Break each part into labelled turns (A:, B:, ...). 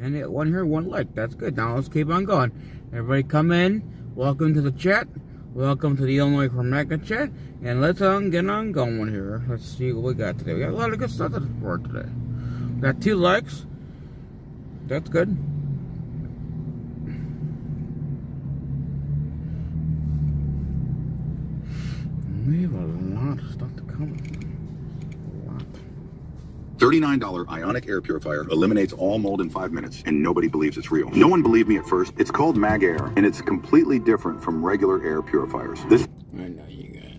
A: And it one here, one like. That's good. Now let's keep on going. Everybody come in. Welcome to the chat. Welcome to the Illinois for Mecca chat. And let's get on going here. Let's see what we got today. We got a lot of good stuff to report today. We got 2 likes. That's good. We have a lot of stuff to come. A lot.
B: $39 ionic air purifier eliminates all mold in 5 minutes, and nobody believes it's real. No one believed me at first. It's called Mag Air, and it's completely different from regular air purifiers. This.
A: I know you guys.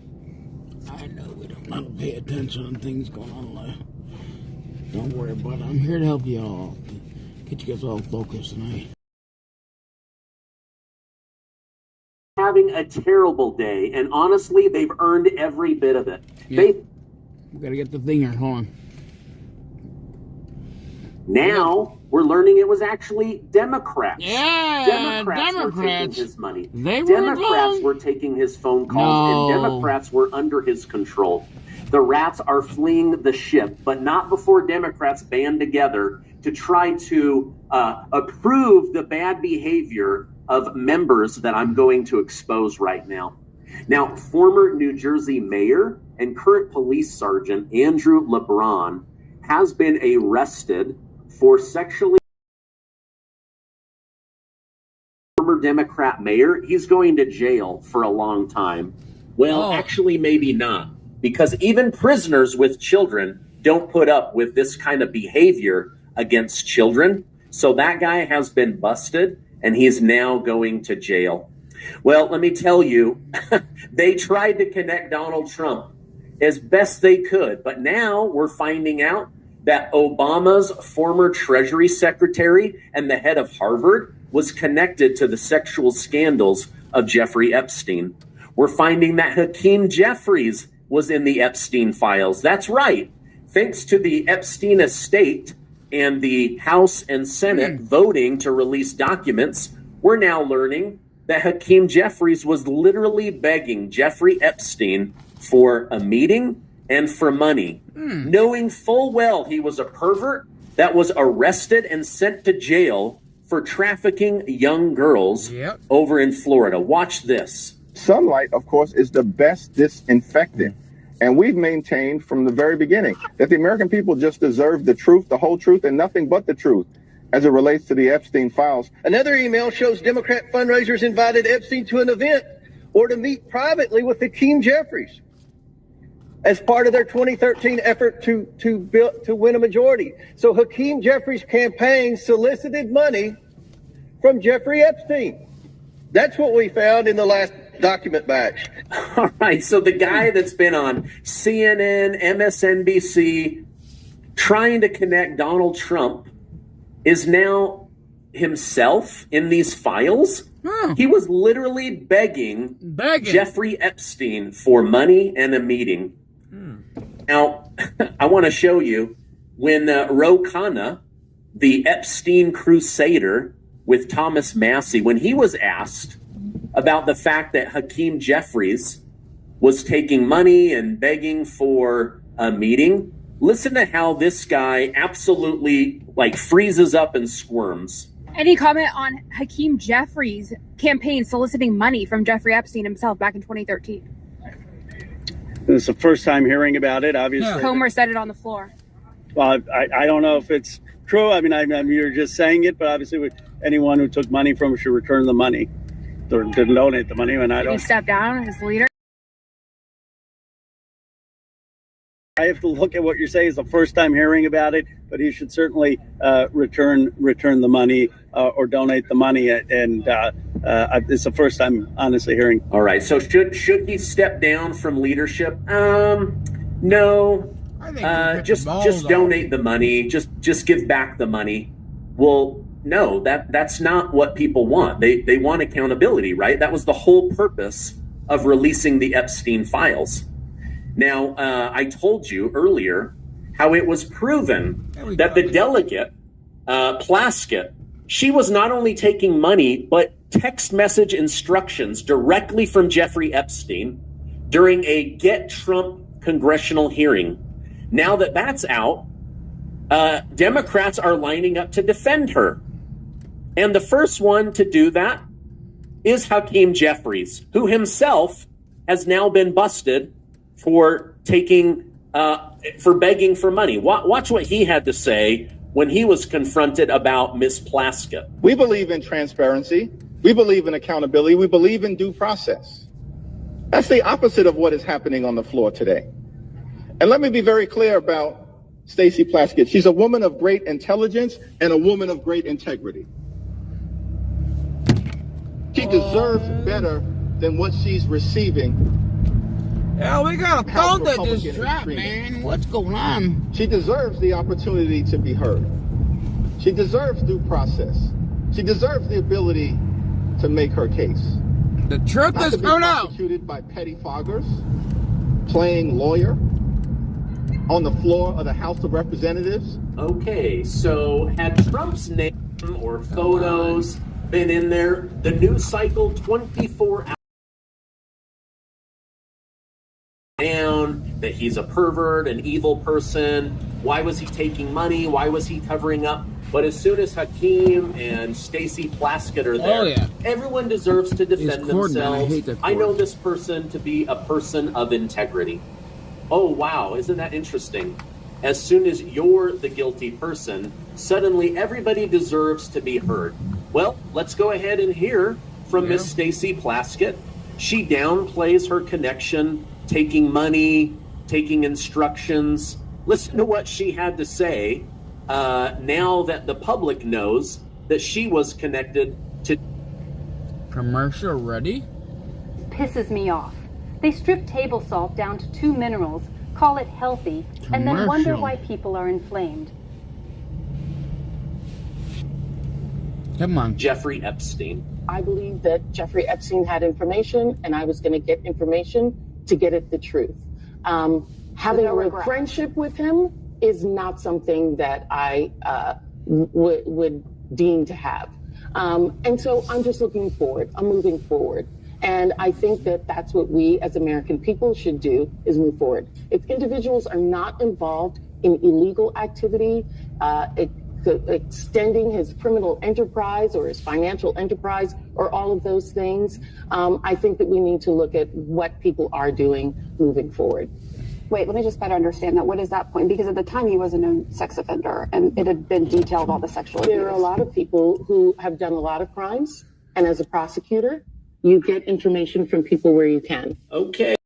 A: I know we don't want to pay attention to things going on in life. Don't worry about it. I'm here to help you all. Get you guys all focused tonight.
C: Having a terrible day, and honestly, they've earned every bit of it.
A: Yeah. We gotta get the thing here. Hold on.
C: Now we're learning it was actually Democrats.
A: Yeah,
C: Democrats were taking his money.
A: Democrats
C: were taking his phone calls, and Democrats were under his control. The rats are fleeing the ship, but not before Democrats band together to try to approve the bad behavior of members that I'm going to expose right now. Now, former New Jersey mayor and current police sergeant Andrew LeBron has been arrested for sexually. Former Democrat mayor, he's going to jail for a long time. Well, actually, maybe not, because even prisoners with children don't put up with this kind of behavior against children. So that guy has been busted, and he's now going to jail. Well, let me tell you, they tried to connect Donald Trump as best they could, but now we're finding out that Obama's former Treasury Secretary and the head of Harvard was connected to the sexual scandals of Jeffrey Epstein. We're finding that Hakeem Jeffries was in the Epstein files. That's right. Thanks to the Epstein estate and the House and Senate voting to release documents, we're now learning that Hakeem Jeffries was literally begging Jeffrey Epstein for a meeting and for money, knowing full well he was a pervert that was arrested and sent to jail for trafficking young girls over in Florida. Watch this.
D: Sunlight, of course, is the best disinfectant. And we've maintained from the very beginning that the American people just deserve the truth, the whole truth, and nothing but the truth as it relates to the Epstein files.
E: Another email shows Democrat fundraisers invited Epstein to an event or to meet privately with Hakeem Jeffries as part of their 2013 effort to win a majority. So Hakeem Jeffries' campaign solicited money from Jeffrey Epstein. That's what we found in the last document batch.
C: All right, so the guy that's been on CNN, MSNBC, trying to connect Donald Trump is now himself in these files. He was literally begging Jeffrey Epstein for money and a meeting. Now, I want to show you when Ro Khanna, the Epstein crusader with Thomas Massie, when he was asked about the fact that Hakeem Jeffries was taking money and begging for a meeting, listen to how this guy absolutely freezes up and squirms.
F: Any comment on Hakeem Jeffries' campaign soliciting money from Jeffrey Epstein himself back in 2013?
E: This is the first time hearing about it, obviously.
F: Comer said it on the floor.
E: Well, I don't know if it's true. I mean, you're just saying it, but obviously anyone who took money from him should return the money. Or didn't donate the money, and I don't.
F: Did he step down as leader?
E: I have to look at what you're saying. It's the first time hearing about it, but he should certainly return the money or donate the money. And it's the first time, honestly, hearing.
C: All right. So should he step down from leadership? No.
A: I think
C: just donate the money. Just give back the money. Well, no, that's not what people want. They want accountability, right? That was the whole purpose of releasing the Epstein files. Now, I told you earlier how it was proven that the delegate, Plaskett, she was not only taking money, but text message instructions directly from Jeffrey Epstein during a Get Trump congressional hearing. Now that that's out, Democrats are lining up to defend her. And the first one to do that is Hakeem Jeffries, who himself has now been busted for begging for money. Watch what he had to say when he was confronted about Miss Plaskett.
D: We believe in transparency. We believe in accountability. We believe in due process. That's the opposite of what is happening on the floor today. And let me be very clear about Stacey Plaskett. She's a woman of great intelligence and a woman of great integrity. She deserves better than what she's receiving.
A: Yeah, we got a phone that just dropped, man. What's going on?
D: She deserves the opportunity to be heard. She deserves due process. She deserves the ability to make her case.
A: The truth is coming out.
D: Prosecuted by petty foggers, playing lawyer on the floor of the House of Representatives.
C: Okay, so had Trump's name or photos been in there, the news cycle 24 hours down, that he's a pervert, an evil person, why was he taking money, why was he covering up? But as soon as Hakeem and Stacey Plaskett are there, everyone deserves to defend themselves. I know this person to be a person of integrity. Oh, wow, isn't that interesting? As soon as you're the guilty person, suddenly everybody deserves to be heard. Well, let's go ahead and hear from Miss Stacey Plaskett. She downplays her connection, taking money, taking instructions. Listen to what she had to say now that the public knows that she was connected to...
A: Commercial ready?
G: Pisses me off. They strip table salt down to 2 minerals, call it healthy, and then wonder why people are inflamed.
A: Come on.
C: Jeffrey Epstein.
H: I believe that Jeffrey Epstein had information, and I was going to get information to get at the truth. Having a friendship with him is not something that I would deem to have. And so I'm just looking forward. I'm moving forward. And I think that that's what we as American people should do, is move forward. If individuals are not involved in illegal activity, extending his criminal enterprise or his financial enterprise or all of those things, I think that we need to look at what people are doing moving forward.
I: Wait, let me just better understand that. What is that point? Because at the time he was a known sex offender and it had been detailed all the sexual abuse.
H: There are a lot of people who have done a lot of crimes, and as a prosecutor, you get information from people where you can.
C: Okay.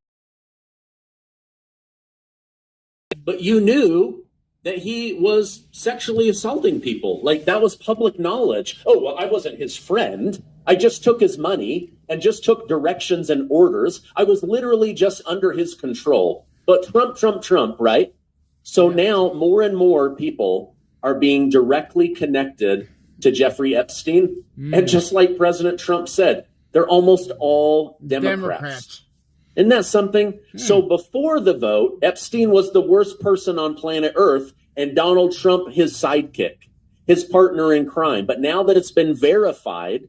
C: But you knew that he was sexually assaulting people. Like, that was public knowledge. Oh, well, I wasn't his friend. I just took his money and just took directions and orders. I was literally just under his control. But Trump, right? So now more and more people are being directly connected to Jeffrey Epstein. And just like President Trump said, they're almost all Democrats. Isn't that something? So before the vote, Epstein was the worst person on planet Earth, and Donald Trump his sidekick, his partner in crime. But now that it's been verified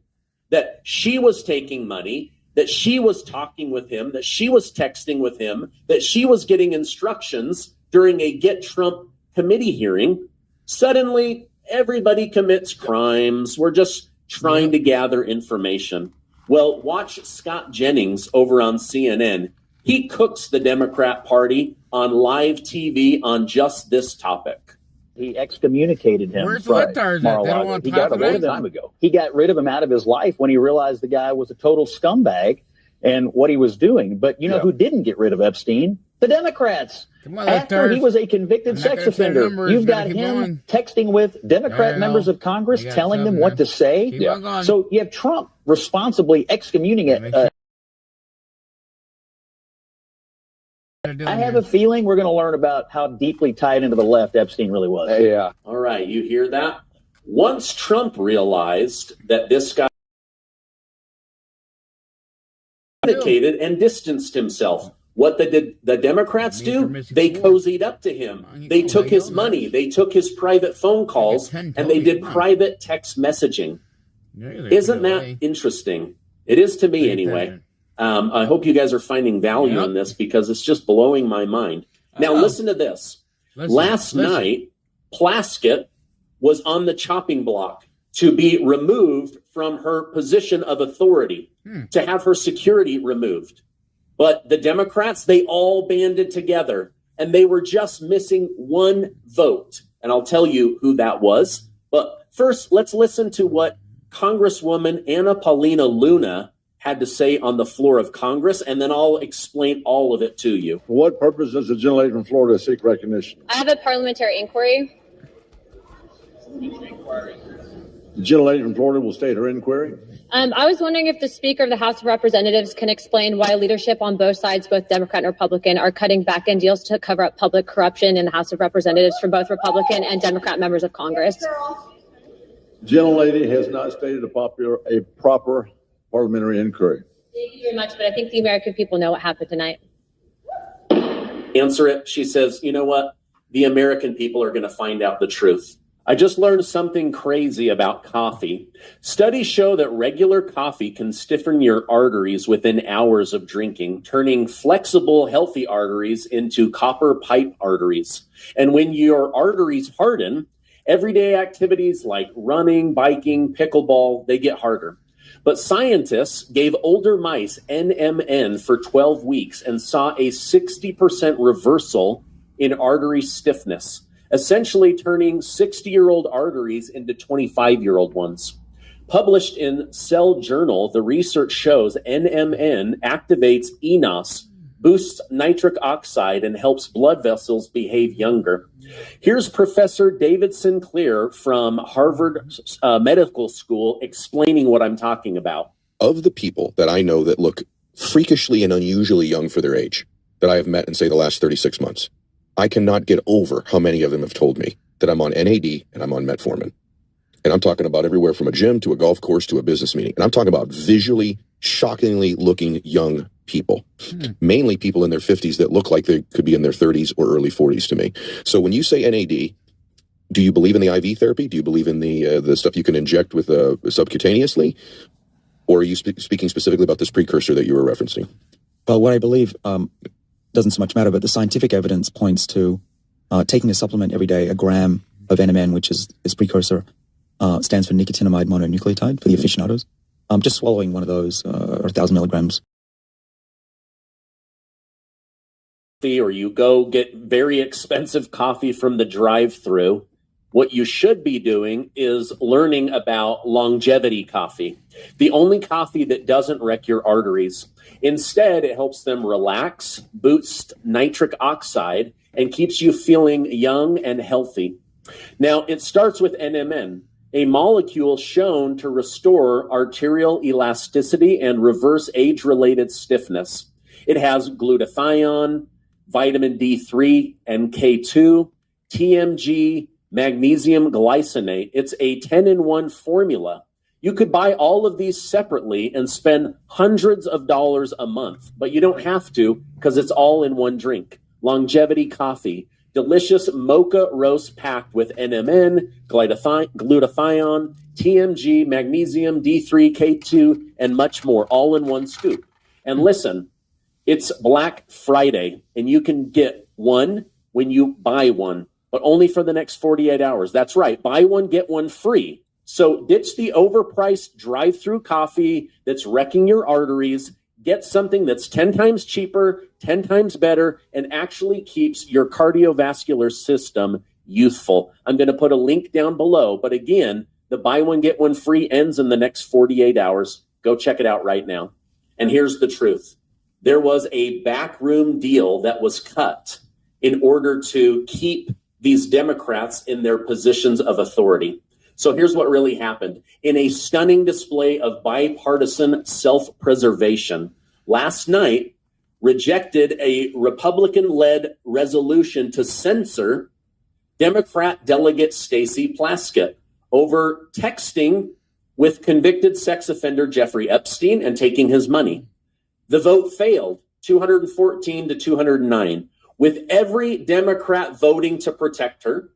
C: that she was taking money, that she was talking with him, that she was texting with him, that she was getting instructions during a Get Trump committee hearing, suddenly everybody commits crimes. We're just trying to gather information. Well, watch Scott Jennings over on CNN. He cooks the Democrat Party on live TV on just this topic.
J: He excommunicated him.
A: Where's
J: from
A: LIBTARD?
J: Mar-a-Lago. He got rid of him time ago. He got rid of him out of his life when he realized the guy was a total scumbag and what he was doing. But you know who didn't get rid of Epstein? The Democrats. After he was a convicted sex offender, you've got him texting with Democrat members of Congress, telling them what to say. So you have Trump responsibly excommunicating. I have a feeling we're going to learn about how deeply tied into the left Epstein really was.
C: Yeah. All right, you hear that? Once Trump realized that this guy communicated and distanced himself, what did the Democrats do? They cozied up to him. They took his money. They took his private phone calls, and they did private text messaging. Isn't that interesting? It is to me anyway. I hope you guys are finding value in this because it's just blowing my mind. Now, listen to this. Last night, Plaskett was on the chopping block to be removed from her position of authority, to have her security removed. But the Democrats, they all banded together, and they were just missing one vote. And I'll tell you who that was. But first, let's listen to what Congresswoman Anna Paulina Luna had to say on the floor of Congress, and then I'll explain all of it to you.
K: For what purpose does the gentlelady from Florida seek recognition?
L: I have a parliamentary inquiry.
K: The gentlelady from Florida will state her inquiry.
L: I was wondering if the Speaker of the House of Representatives can explain why leadership on both sides, both Democrat and Republican, are cutting back-end deals to cover up public corruption in the House of Representatives from both Republican and Democrat members of Congress.
K: The gentlelady has not stated a proper parliamentary inquiry.
L: Thank you very much, but I think the American people know what happened tonight.
C: Answer it. She says, you know what? The American people are going to find out the truth. I just learned something crazy about coffee. Studies show that regular coffee can stiffen your arteries within hours of drinking, turning flexible, healthy arteries into copper pipe arteries. And when your arteries harden, everyday activities like running, biking, pickleball, they get harder. But scientists gave older mice NMN for 12 weeks and saw a 60% reversal in artery stiffness, essentially turning 60-year-old arteries into 25-year-old ones. Published in Cell Journal, the research shows NMN activates eNOS, boosts nitric oxide, and helps blood vessels behave younger. Here's Professor David Sinclair from Harvard Medical School explaining what I'm talking about.
M: Of the people that I know that look freakishly and unusually young for their age, that I have met in, say, the last 36 months, I cannot get over how many of them have told me that I'm on NAD and I'm on metformin. And I'm talking about everywhere from a gym to a golf course to a business meeting. And I'm talking about visually, shockingly looking young people, mainly people in their 50s that look like they could be in their 30s or early 40s to me. So when you say NAD, do you believe in the IV therapy? Do you believe in the stuff you can inject with subcutaneously? Or are you speaking specifically about this precursor that you were referencing?
N: Well, what I believe doesn't so much matter, but the scientific evidence points to taking a supplement every day, a gram of NMN, which is this precursor, stands for nicotinamide mononucleotide for the aficionados. Just swallowing one of those, or 1,000 milligrams.
C: Or you go get very expensive coffee from the drive-thru. What you should be doing is learning about longevity coffee, the only coffee that doesn't wreck your arteries. Instead, it helps them relax, boosts nitric oxide, and keeps you feeling young and healthy. Now, it starts with NMN, a molecule shown to restore arterial elasticity and reverse age-related stiffness. It has glutathione, vitamin D3 and K2, TMG, magnesium glycinate. It's a 10-in-1 formula. You could buy all of these separately and spend hundreds of dollars a month, but you don't have to because it's all in one drink. Longevity coffee, delicious mocha roast packed with NMN, glutathione, TMG, magnesium, D3, K2, and much more, all in one scoop. And listen, it's Black Friday, and you can get one when you buy one, but only for the next 48 hours. That's right. Buy one, get one free. So ditch the overpriced drive-through coffee that's wrecking your arteries. Get something that's 10 times cheaper, 10 times better, and actually keeps your cardiovascular system youthful. I'm going to put a link down below. But again, the buy one, get one free ends in the next 48 hours. Go check it out right now. And here's the truth. There was a backroom deal that was cut in order to keep these Democrats in their positions of authority. So here's what really happened. In a stunning display of bipartisan self-preservation, last night rejected a Republican-led resolution to censor Democrat delegate Stacey Plaskett over texting with convicted sex offender Jeffrey Epstein and taking his money. The vote failed, 214 to 209, with every Democrat voting to protect her,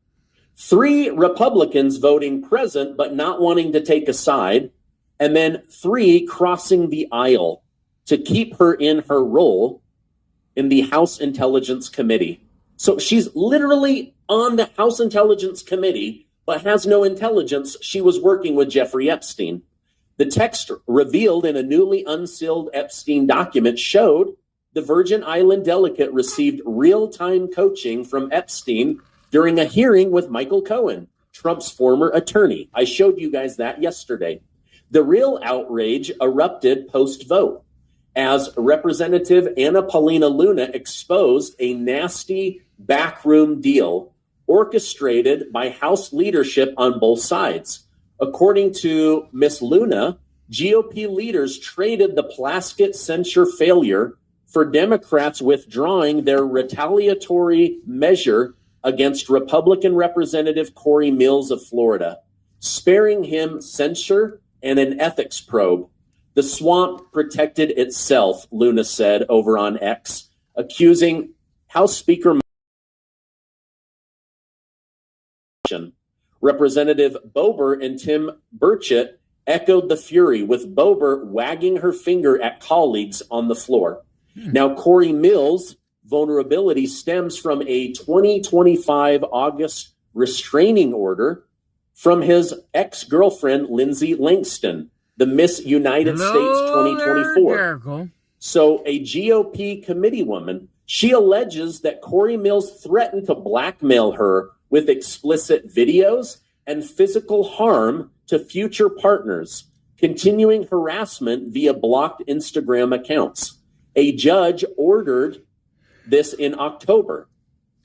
C: 3 Republicans voting present but not wanting to take a side, and then 3 crossing the aisle to keep her in her role in the House Intelligence Committee. So she's literally on the House Intelligence Committee but has no intelligence she was working with Jeffrey Epstein. The text revealed in a newly unsealed Epstein document showed the Virgin Island delegate received real-time coaching from Epstein during a hearing with Michael Cohen, Trump's former attorney. I showed you guys that yesterday. The real outrage erupted post-vote as Representative Anna Paulina Luna exposed a nasty backroom deal orchestrated by House leadership on both sides. According to Ms. Luna, GOP leaders traded the Plaskett censure failure for Democrats withdrawing their retaliatory measure against Republican Representative Corey Mills of Florida, sparing him censure and an ethics probe. The swamp protected itself, Luna said over on X, accusing House Speaker Representative Boebert and Tim Burchett echoed the fury, with Boebert wagging her finger at colleagues on the floor. Now, Corey Mills' vulnerability stems from a 2025 August restraining order from his ex-girlfriend, Lindsay Langston, the Miss United States 2024. So a GOP committee woman, she alleges that Corey Mills threatened to blackmail her with explicit videos and physical harm to future partners, continuing harassment via blocked Instagram accounts. A judge ordered this in October.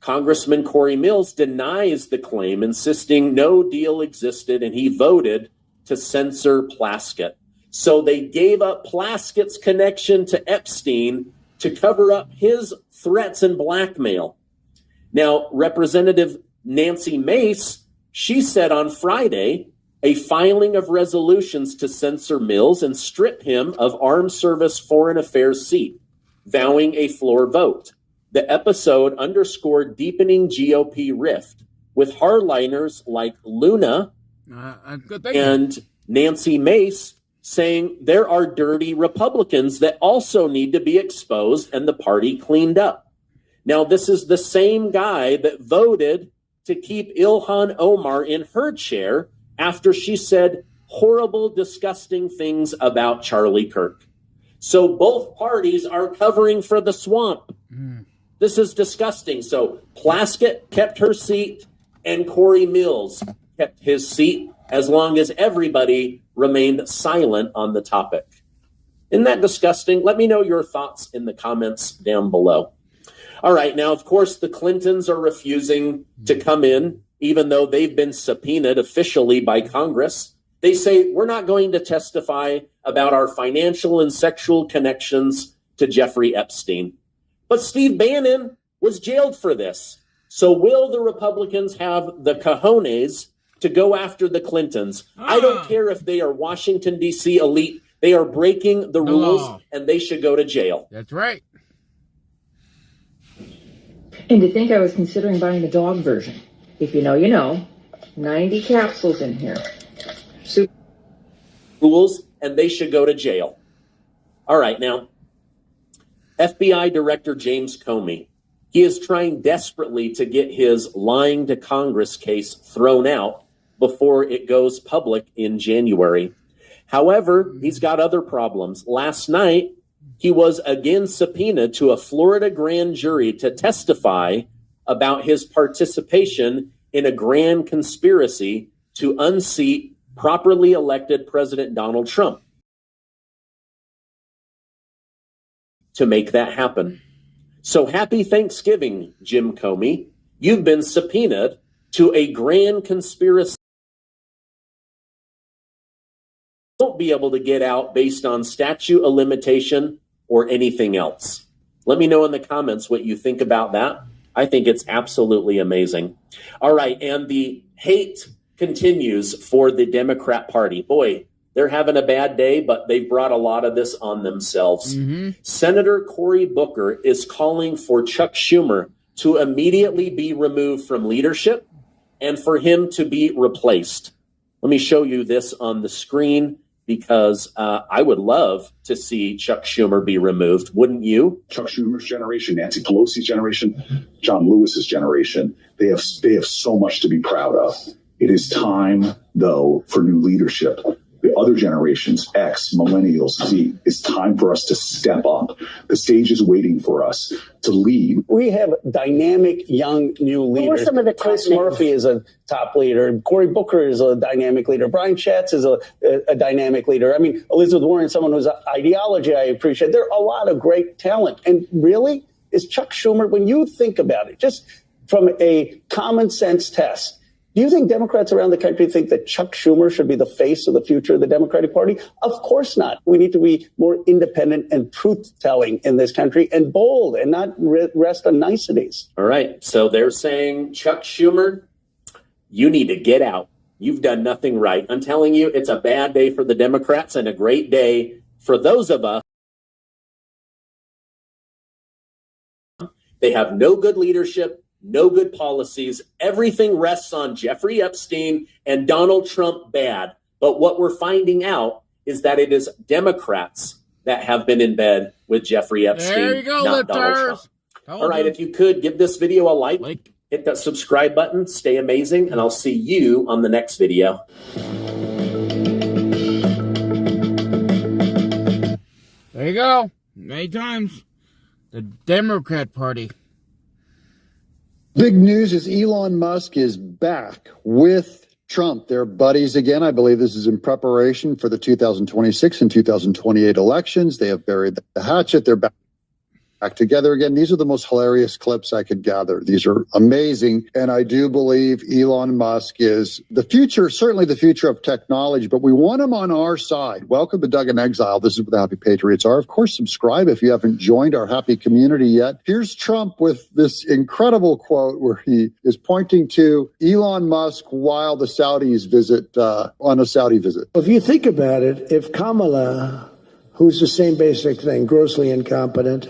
C: Congressman Corey Mills denies the claim, insisting no deal existed, and he voted to censor Plaskett. So they gave up Plaskett's connection to Epstein to cover up his threats and blackmail. Now, Representative Nancy Mace, she said on Friday, a filing of resolutions to censor Mills and strip him of Armed Service Foreign Affairs seat, vowing a floor vote. The episode underscored deepening GOP rift, with hardliners like Luna and Nancy Mace saying there are dirty Republicans that also need to be exposed and the party cleaned up. Now, this is the same guy that voted to keep Ilhan Omar in her chair after she said horrible, disgusting things about Charlie Kirk. So both parties are covering for the swamp. This is disgusting. So Plaskett kept her seat and Corey Mills kept his seat as long as everybody remained silent on the topic. Isn't that disgusting? Let me know your thoughts in the comments down below. All right. Now, of course, the Clintons are refusing to come in, even though they've been subpoenaed officially by Congress. They say, we're not going to testify about our financial and sexual connections to Jeffrey Epstein. But Steve Bannon was jailed for this. So will the Republicans have the cojones to go after the Clintons? I don't care if they are Washington, D.C. elite. They are breaking the rules, and they should go to jail.
A: That's right.
O: And to think I was considering buying the dog version. If you know, you know. 90 capsules in here.
C: Rules, and they should go to jail. All right, now, FBI Director James Comey, he is trying desperately to get his lying to Congress case thrown out before it goes public in January. However, he's got other problems. Last night, he was again subpoenaed to a Florida grand jury to testify about his participation in a grand conspiracy to unseat properly elected President Donald Trump. To make that happen. So happy Thanksgiving, Jim Comey. You've been subpoenaed to a grand conspiracy. You won't be able to get out based on statute of limitation or anything else. Let me know in the comments what you think about that. I think it's absolutely amazing. All right, and the hate continues for the Democrat Party. Boy, they're having a bad day, but they've brought a lot of this on themselves. Senator Cory Booker is calling for Chuck Schumer to immediately be removed from leadership and for him to be replaced. Let me show you this on the screen because I would love to see Chuck Schumer be removed. Wouldn't you?
P: Chuck Schumer's generation, Nancy Pelosi's generation, John Lewis's generation, they have so much to be proud of. It is time, though, for new leadership. The other generations, X, Millennials, Z, it's time for us to step up. The stage is waiting for us to lead.
Q: We have dynamic, young, new leaders.
R: Who are some of the top
Q: Chris
R: names?
Q: Murphy is a top leader. Cory Booker is a dynamic leader. Brian Schatz is a dynamic leader. I mean, Elizabeth Warren, someone whose ideology I appreciate. There are a lot of great talent. And really, is Chuck Schumer, when you think about it, just from a common sense test, do you think Democrats around the country think that Chuck Schumer should be the face of the future of the Democratic Party? Of course not. We need to be more independent and truth-telling in this country and bold and not rest on niceties.
C: All right. So they're saying, Chuck Schumer, you need to get out. You've done nothing right. I'm telling you, it's a bad day for the Democrats and a great day for those of us. They have no good leadership. No good policies. Everything rests on Jeffrey Epstein and Donald Trump bad. But what we're finding out is that it is Democrats that have been in bed with Jeffrey Epstein,
A: there you go,
C: not Donald Trump. All right, if you could, give this video a like, hit that subscribe button, stay amazing, and I'll see you on the next video.
A: There you go. Many times. The Democrat Party.
S: Big news is Elon Musk is back with Trump. They're buddies again. I believe this is in preparation for the 2026 and 2028 elections. They have buried the hatchet. They're back together again. These are the most hilarious clips I could gather. These are amazing. And I do believe Elon Musk is the future, certainly the future of technology, but we want him on our side. Welcome to Doug in Exile. This is where the Happy Patriots are. Of course, subscribe if you haven't joined our happy community yet. Here's Trump with this incredible quote where he is pointing to Elon Musk while the Saudis visit, on a Saudi visit.
T: If you think about it, if Kamala, who's the same basic thing, grossly incompetent,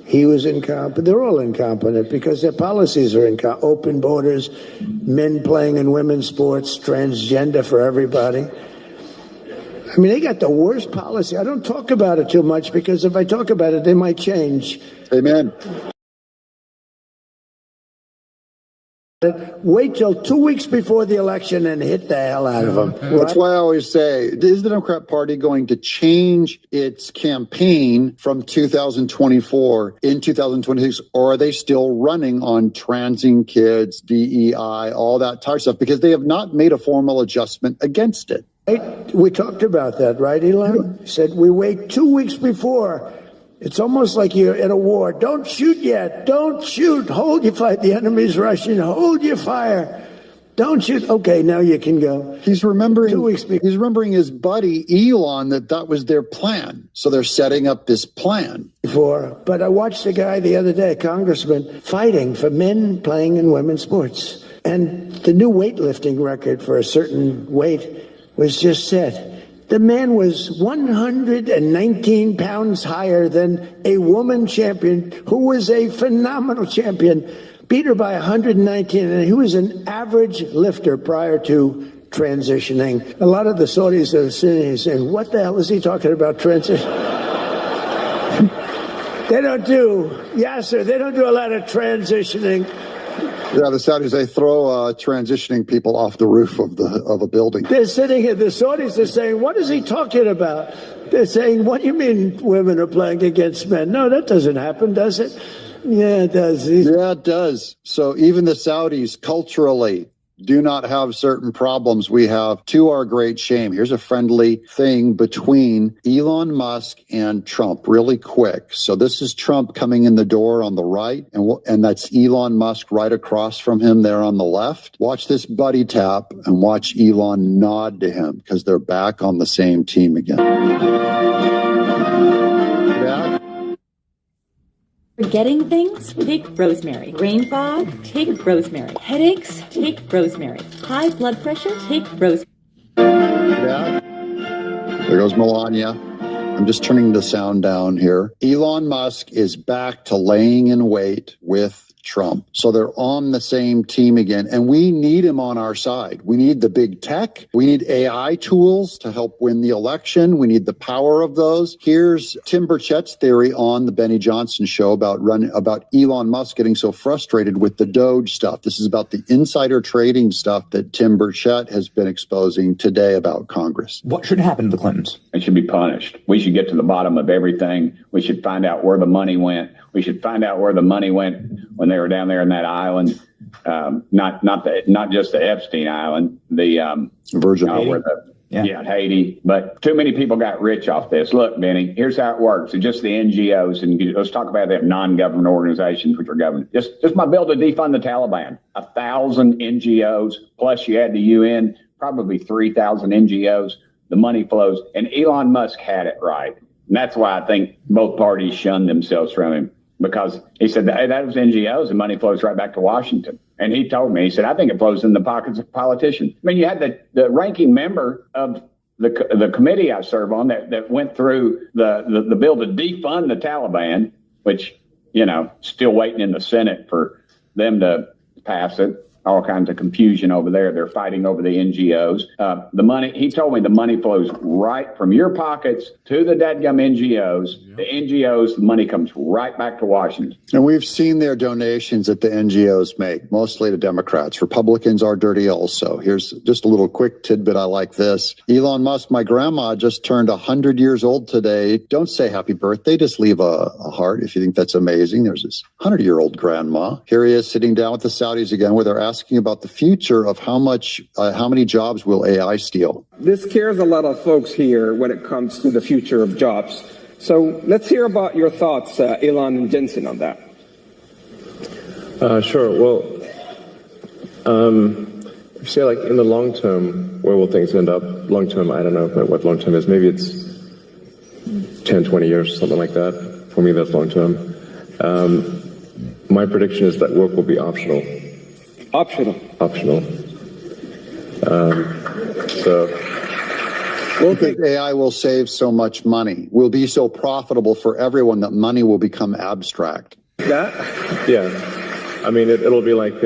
T: he was incompetent. They're all incompetent because their policies are incompetent. Open borders, men playing in women's sports, transgender for everybody. I mean, they got the worst policy. I don't talk about it too much because if I talk about it, they might change.
S: Amen.
T: Wait till 2 weeks before the election and hit the hell out of them.
S: That's why I always say, is the Democrat Party going to change its campaign from 2024 in 2026, or are they still running on transing kids, DEI, all that type of stuff? Because they have not made a formal adjustment against it.
T: We talked about that, right, Elon? Said we wait 2 weeks before. It's almost like you're in a war. Don't shoot yet. Don't shoot. Hold your fire. The enemy's rushing. Hold your fire. Don't shoot. Okay, now you can go.
S: He's remembering 2 weeks. He's remembering his buddy Elon that was their plan. So they're setting up this plan.
T: But I watched a guy the other day, a congressman, fighting for men playing in women's sports. And the new weightlifting record for a certain weight was just set. The man was 119 pounds higher than a woman champion who was a phenomenal champion, beat her by 119, and he was an average lifter prior to transitioning. A lot of the Saudis are sitting here saying, what the hell is he talking about transition? They don't do a lot of transitioning.
S: Yeah, the Saudis, they throw transitioning people off the roof of a building.
T: They're sitting here, the Saudis are saying, what is he talking about? They're saying, what do you mean women are playing against men? No, that doesn't happen, does it? Yeah, it does.
S: Yeah, it does. So even the Saudis, culturally, do not have certain problems we have, to our great shame. Here's a friendly thing between Elon Musk and Trump, really quick. So this is Trump coming in the door on the right, and that's Elon Musk right across from him there on the left. Watch this buddy tap and watch Elon nod to him because they're back on the same team again.
R: Forgetting things? Take rosemary. Brain fog? Take rosemary. Headaches? Take rosemary. High blood pressure? Take rosemary.
S: Yeah. There goes Melania. I'm just turning the sound down here. Elon Musk is back to laying in wait with Trump. So they're on the same team again. And we need him on our side. We need the big tech. We need AI tools to help win the election. We need the power of those. Here's Tim Burchett's theory on the Benny Johnson show about Elon Musk getting so frustrated with the Doge stuff. This is about the insider trading stuff that Tim Burchett has been exposing today about Congress.
U: What should happen to the Clintons?
V: They should be punished. We should get to the bottom of everything. We should find out where the money went. We should find out where the money went when they were down there in that island. Not just the Epstein Island, the
S: Virgin
V: Haiti. Haiti. But too many people got rich off this. Look, Benny, here's how it works. It's just the NGOs, and let's talk about them non-government organizations which are government. Just my bill to defund the Taliban. 1,000 NGOs plus you add the UN, probably 3,000 NGOs. The money flows, and Elon Musk had it right. And that's why I think both parties shunned themselves from him, because he said that was NGOs and money flows right back to Washington. And he told me, he said, I think it flows in the pockets of politicians. I mean, you had the ranking member of the committee I serve on that went through the bill to defund the Taliban, which, still waiting in the Senate for them to pass it. All kinds of confusion over there. They're fighting over the NGOs. The money, he told me the money flows right from your pockets to the dadgum NGOs. Yeah. The NGOs, the money comes right back to Washington.
S: And we've seen their donations that the NGOs make, mostly to Democrats. Republicans are dirty also. Here's just a little quick tidbit. I like this. Elon Musk, my grandma just turned 100 years old today. Don't say happy birthday. Just leave a heart if you think that's amazing. There's this 100-year-old grandma. Here he is sitting down with the Saudis again, where they're asking about the future of how many jobs will AI steal.
W: This scares a lot of folks here when it comes to the future of jobs. So let's hear about your thoughts, Elon and Jensen, on that.
X: Sure. Well, if you say like in the long term, where will things end up? Long term, I don't know what long term is. Maybe it's 10, 20 years, something like that. For me, that's long term. My prediction is that work will be optional. Optional.
S: We'll think AI will save so much money, will be so profitable for everyone that money will become abstract.
X: Yeah. I mean, it'll be like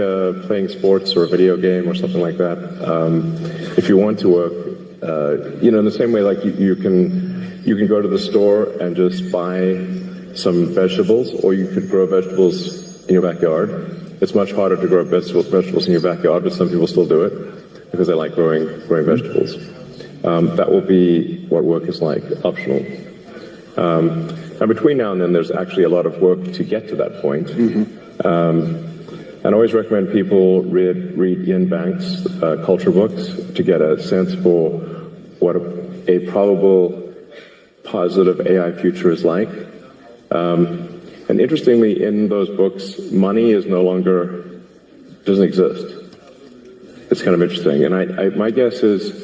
X: playing sports or a video game or something like that. If you want to work, in the same way, like you can go to the store and just buy some vegetables, or you could grow vegetables in your backyard. It's much harder to grow vegetables in your backyard, but some people still do it because they like growing vegetables. That will be what work is like, optional. And between now and then, there's actually a lot of work to get to that point. And I always recommend people read Ian Banks' culture books to get a sense for what a probable positive AI future is like. And interestingly, in those books, money doesn't exist. It's kind of interesting. And my guess is,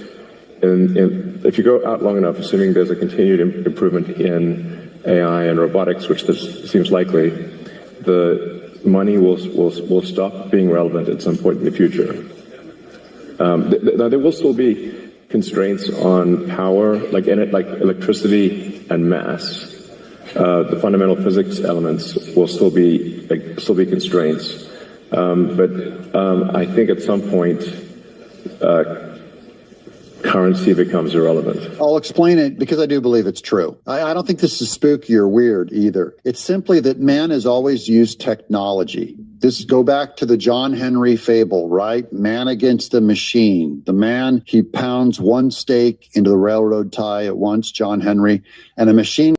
X: if you go out long enough, assuming there's a continued improvement in AI and robotics, which this seems likely, the money will stop being relevant at some point in the future. Now, there will still be constraints on power, like electricity and mass. The fundamental physics elements will still be constraints, but I think at some point currency becomes irrelevant.
S: I'll explain it because I do believe it's true. I don't think this is spooky or weird either. It's simply that man has always used technology. Go back to the John Henry fable, right? Man against the machine. The man, he pounds one stake into the railroad tie at once, John Henry, and a machine.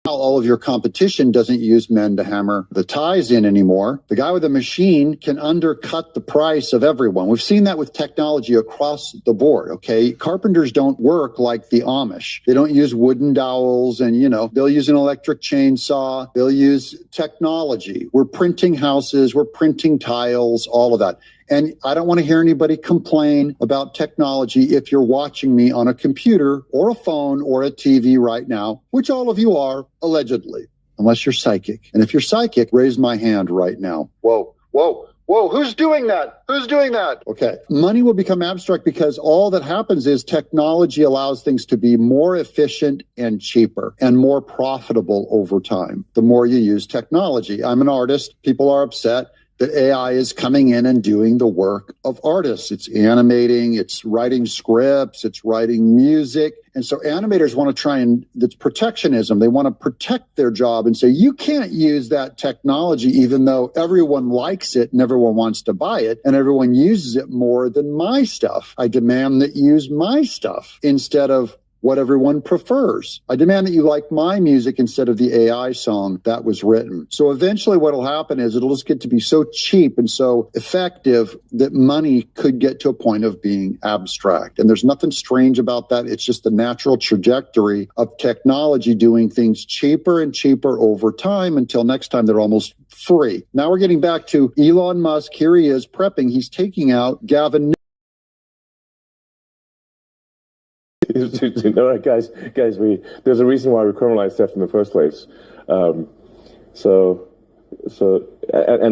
S: All of your competition doesn't use men to hammer the ties in anymore. The guy with a machine can undercut the price of everyone. We've seen that with technology across the board, okay? Carpenters don't work like the Amish. They don't use wooden dowels and, they'll use an electric chainsaw. They'll use technology. We're printing houses. We're printing tiles, all of that. And I don't want to hear anybody complain about technology if you're watching me on a computer or a phone or a TV right now, which all of you are, allegedly, unless you're psychic. And if you're psychic, raise my hand right now. Whoa, Whoa, who's doing that? Who's doing that? Okay. Money will become abstract because all that happens is technology allows things to be more efficient and cheaper and more profitable over time. The more you use technology. I'm an artist. People are upset that AI is coming in and doing the work of artists. It's animating, it's writing scripts, it's writing music. And so animators want to try and, that's protectionism. They want to protect their job and say, you can't use that technology even though everyone likes it and everyone wants to buy it and everyone uses it more than my stuff. I demand that you use my stuff instead of what everyone prefers. I demand that you like my music instead of the AI song that was written. So eventually what will happen is it'll just get to be so cheap and so effective that money could get to a point of being abstract. And there's nothing strange about that. It's just the natural trajectory of technology doing things cheaper and cheaper over time until next time they're almost free. Now we're getting back to Elon Musk. Here he is prepping. He's taking out Gavin.
X: You know what, guys, there's a reason why we criminalized theft in the first place. And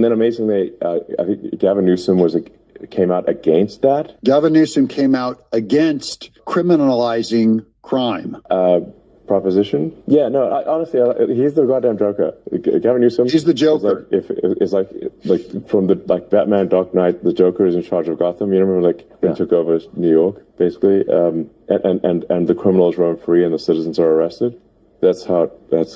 X: then amazingly, I think Gavin Newsom came out against that.
S: Gavin Newsom came out against criminalizing crime.
X: Proposition? Yeah, no, honestly, he's the goddamn Joker. Gavin Newsom.
S: He's the Joker.
X: It's like from the Batman Dark Knight, the Joker is in charge of Gotham. You remember when he took over New York, basically, and the criminals roam free and the citizens are arrested. That's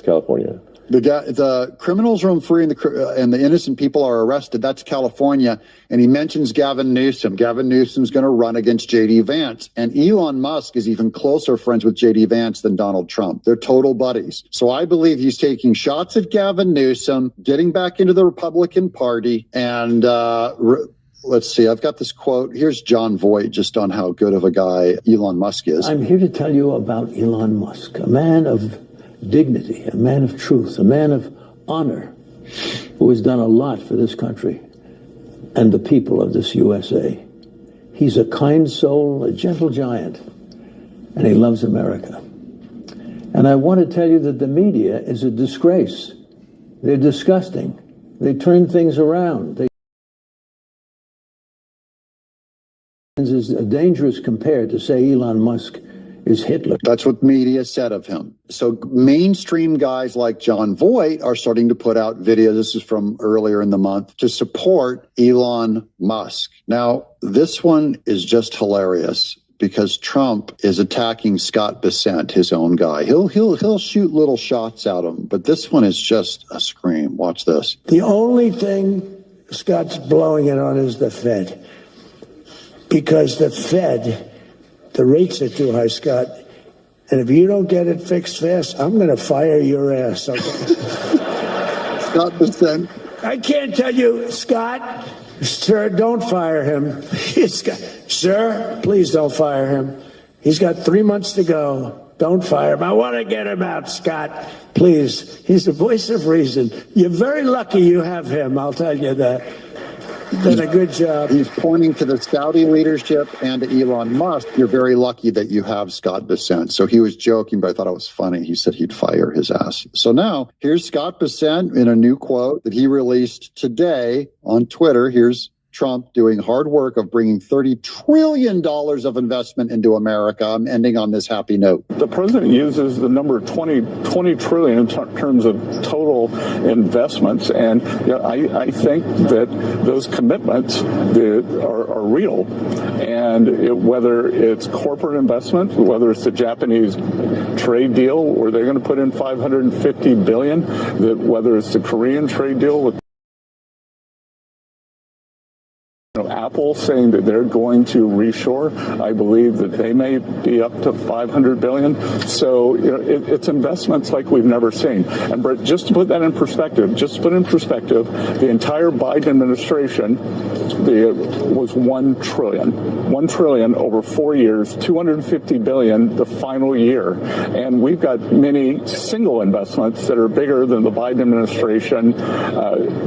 X: California.
S: The criminals roam free and the innocent people are arrested. That's California. And he mentions Gavin Newsom. Gavin Newsom's going to run against J.D. Vance. And Elon Musk is even closer friends with J.D. Vance than Donald Trump. They're total buddies. So I believe he's taking shots at Gavin Newsom, getting back into the Republican Party. And let's see, I've got this quote. Here's John Voight just on how good of a guy Elon Musk is.
T: I'm here to tell you about Elon Musk, a man of dignity, a man of truth, a man of honor, who has done a lot for this country and the people of this U.S.A. He's a kind soul, a gentle giant, and he loves America. And I want to tell you that the media is a disgrace. They're disgusting. They turn things around. Is dangerous compared to say Elon Musk is Hitler.
S: That's what media said of him. So mainstream guys like John Voight are starting to put out videos, this is from earlier in the month, to support Elon Musk. Now, this one is just hilarious because Trump is attacking Scott Bessent, his own guy. He'll shoot little shots at him, but this one is just a scream. Watch this.
T: The only thing Scott's blowing it on is the Fed. Because the Fed, the rates are too high, Scott. And if you don't get it fixed fast, I'm going to fire your ass. Okay?
S: Scott Bessent.
T: I can't tell you, Scott, sir, don't fire him. Sir, please don't fire him. He's got 3 months to go. Don't fire him. I want to get him out, Scott. Please. He's the voice of reason. You're very lucky you have him, I'll tell you that. Done a good job.
S: He's pointing to the Saudi leadership and to Elon Musk. You're very lucky that you have Scott Bessent. So he was joking, but I thought it was funny. He said he'd fire his ass. So now here's Scott Bessent in a new quote that he released today on Twitter. Here's Trump doing hard work of bringing $30 trillion of investment into America. I'm ending on this happy note.
B: The president uses the number 20 trillion in terms of total investments. And I think that those commitments are real. And whether it's corporate investment, whether it's the Japanese trade deal where they're going to put in $550 billion, that whether it's the Korean trade deal with Apple saying that they're going to reshore, I believe that they may be up to $500 billion. So it's investments like we've never seen. And Brett, just to put that in perspective, the entire Biden administration was $1 trillion. $1 trillion over 4 years, $250 billion the final year. And we've got many single investments that are bigger than the Biden administration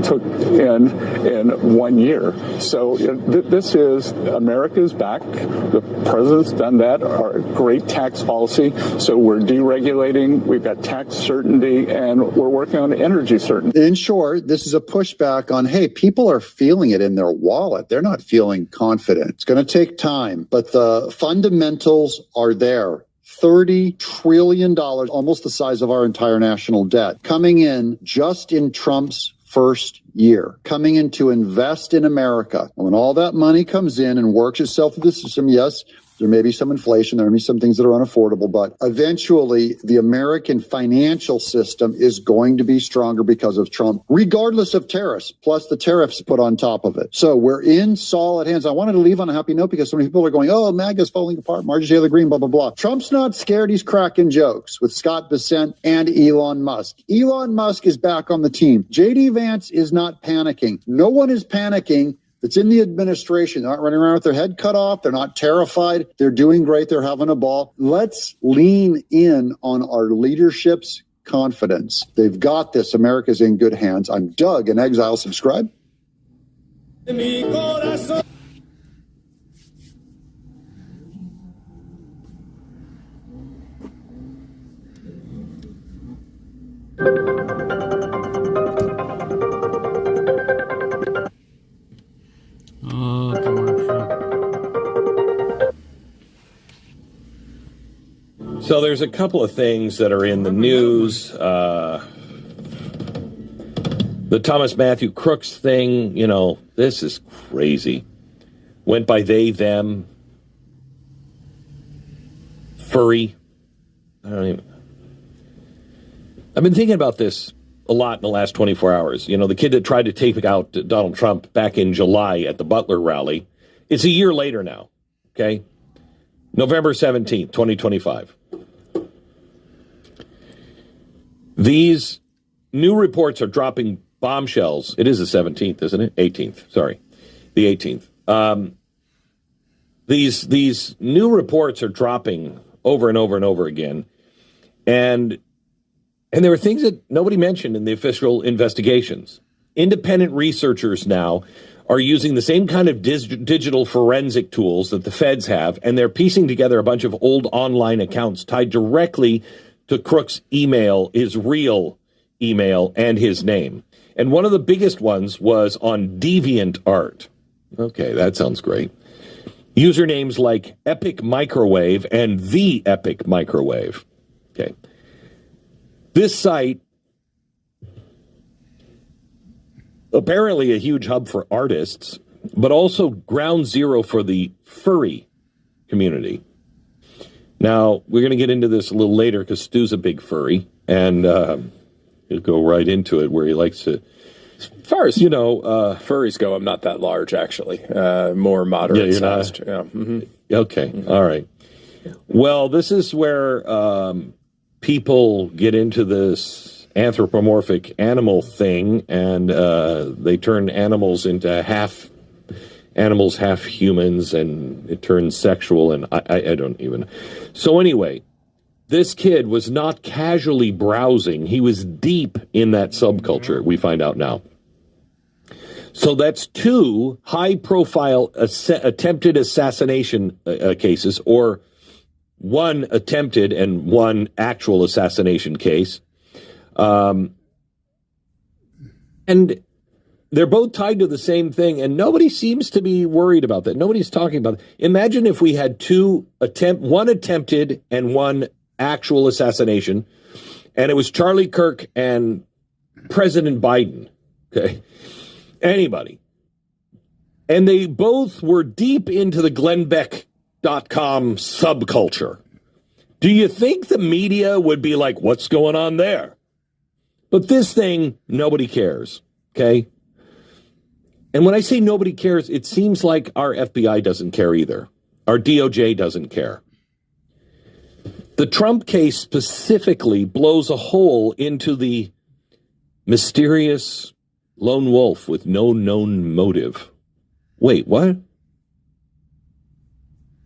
B: took in 1 year. So this is America's back. The president's done that. Our great tax policy. So we're deregulating. We've got tax certainty, and we're working on energy certainty.
S: In short, this is a pushback on, hey, people are feeling it in their wallet. They're not feeling confident. It's going to take time, but the fundamentals are there. $30 trillion, almost the size of our entire national debt, coming in just in Trump's first year, coming in to invest in America. When all that money comes in and works itself through the system, yes, there may be some inflation, there may be some things that are unaffordable, but eventually the American financial system is going to be stronger because of Trump, regardless of tariffs, plus the tariffs put on top of it. So we're in solid hands. I wanted to leave on a happy note because so many people are going, oh, MAGA's falling apart, Marjorie Taylor Greene, blah, blah, blah. Trump's not scared. He's cracking jokes with Scott Bessent and Elon Musk. Elon Musk is back on the team. J.D. Vance is not panicking. No one is panicking. That's in the administration. They're not running around with their head cut off. They're not terrified. They're doing great. They're having a ball. Let's lean in on our leadership's confidence. They've got this. America's in good hands. I'm Doug in Exile. Subscribe.
D: So there's a couple of things that are in the news. The Thomas Matthew Crooks thing, you know, this is crazy. Went by they, them. Furry. I've been thinking about this a lot in the last 24 hours. You know, the kid that tried to take out Donald Trump back in July at the Butler rally. It's a year later now, okay? November 17th, 2025. These new reports are dropping bombshells. It is the 17th, isn't it? 18th, sorry. The 18th. These new reports are dropping over and over and over again. And there were things that nobody mentioned in the official investigations. Independent researchers now are using the same kind of digital forensic tools that the feds have, and they're piecing together a bunch of old online accounts tied directly to Crook's email, his real email, and his name. And one of the biggest ones was on DeviantArt. Okay, that sounds great. Usernames like Epic Microwave and The Epic Microwave. Okay. This site, apparently a huge hub for artists, but also ground zero for the furry community. Now, we're going to get into this a little later because Stu's a big furry, and he'll go right into it where he likes to.
E: As far as, furries go, I'm not that large, actually. More moderate sized. Yeah. Mm-hmm.
D: Okay. All right. Well, this is where people get into this anthropomorphic animal thing, and they turn animals into half animals, half humans, and it turns sexual, and I don't even. So anyway, this kid was not casually browsing. He was deep in that subculture, we find out now. So that's two high-profile attempted assassination cases, or one attempted and one actual assassination case. And they're both tied to the same thing, and nobody seems to be worried about that. Nobody's talking about it. Imagine if we had one attempted and one actual assassination, and it was Charlie Kirk and President Biden. Okay. Anybody. And they both were deep into the GlennBeck.com subculture. Do you think the media would be like, what's going on there? But this thing, nobody cares. Okay. And when I say nobody cares, it seems like our FBI doesn't care either. Our DOJ doesn't care. The Trump case specifically blows a hole into the mysterious lone wolf with no known motive. Wait, what?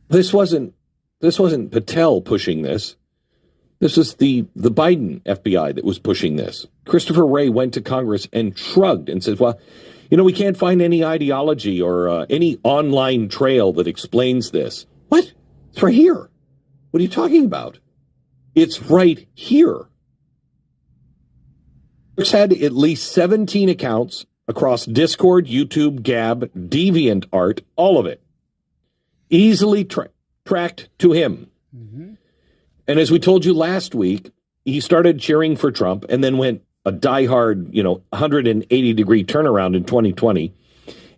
D: This wasn't Patel pushing this. This was the Biden FBI that was pushing this. Christopher Wray went to Congress and shrugged and said, well, We can't find any ideology or any online trail that explains this. What? It's right here. What are you talking about? It's right here. It's had at least 17 accounts across Discord, YouTube, Gab, DeviantArt, all of it. Easily tracked to him. Mm-hmm. And as we told you last week, he started cheering for Trump and then went a diehard, 180-degree turnaround in 2020.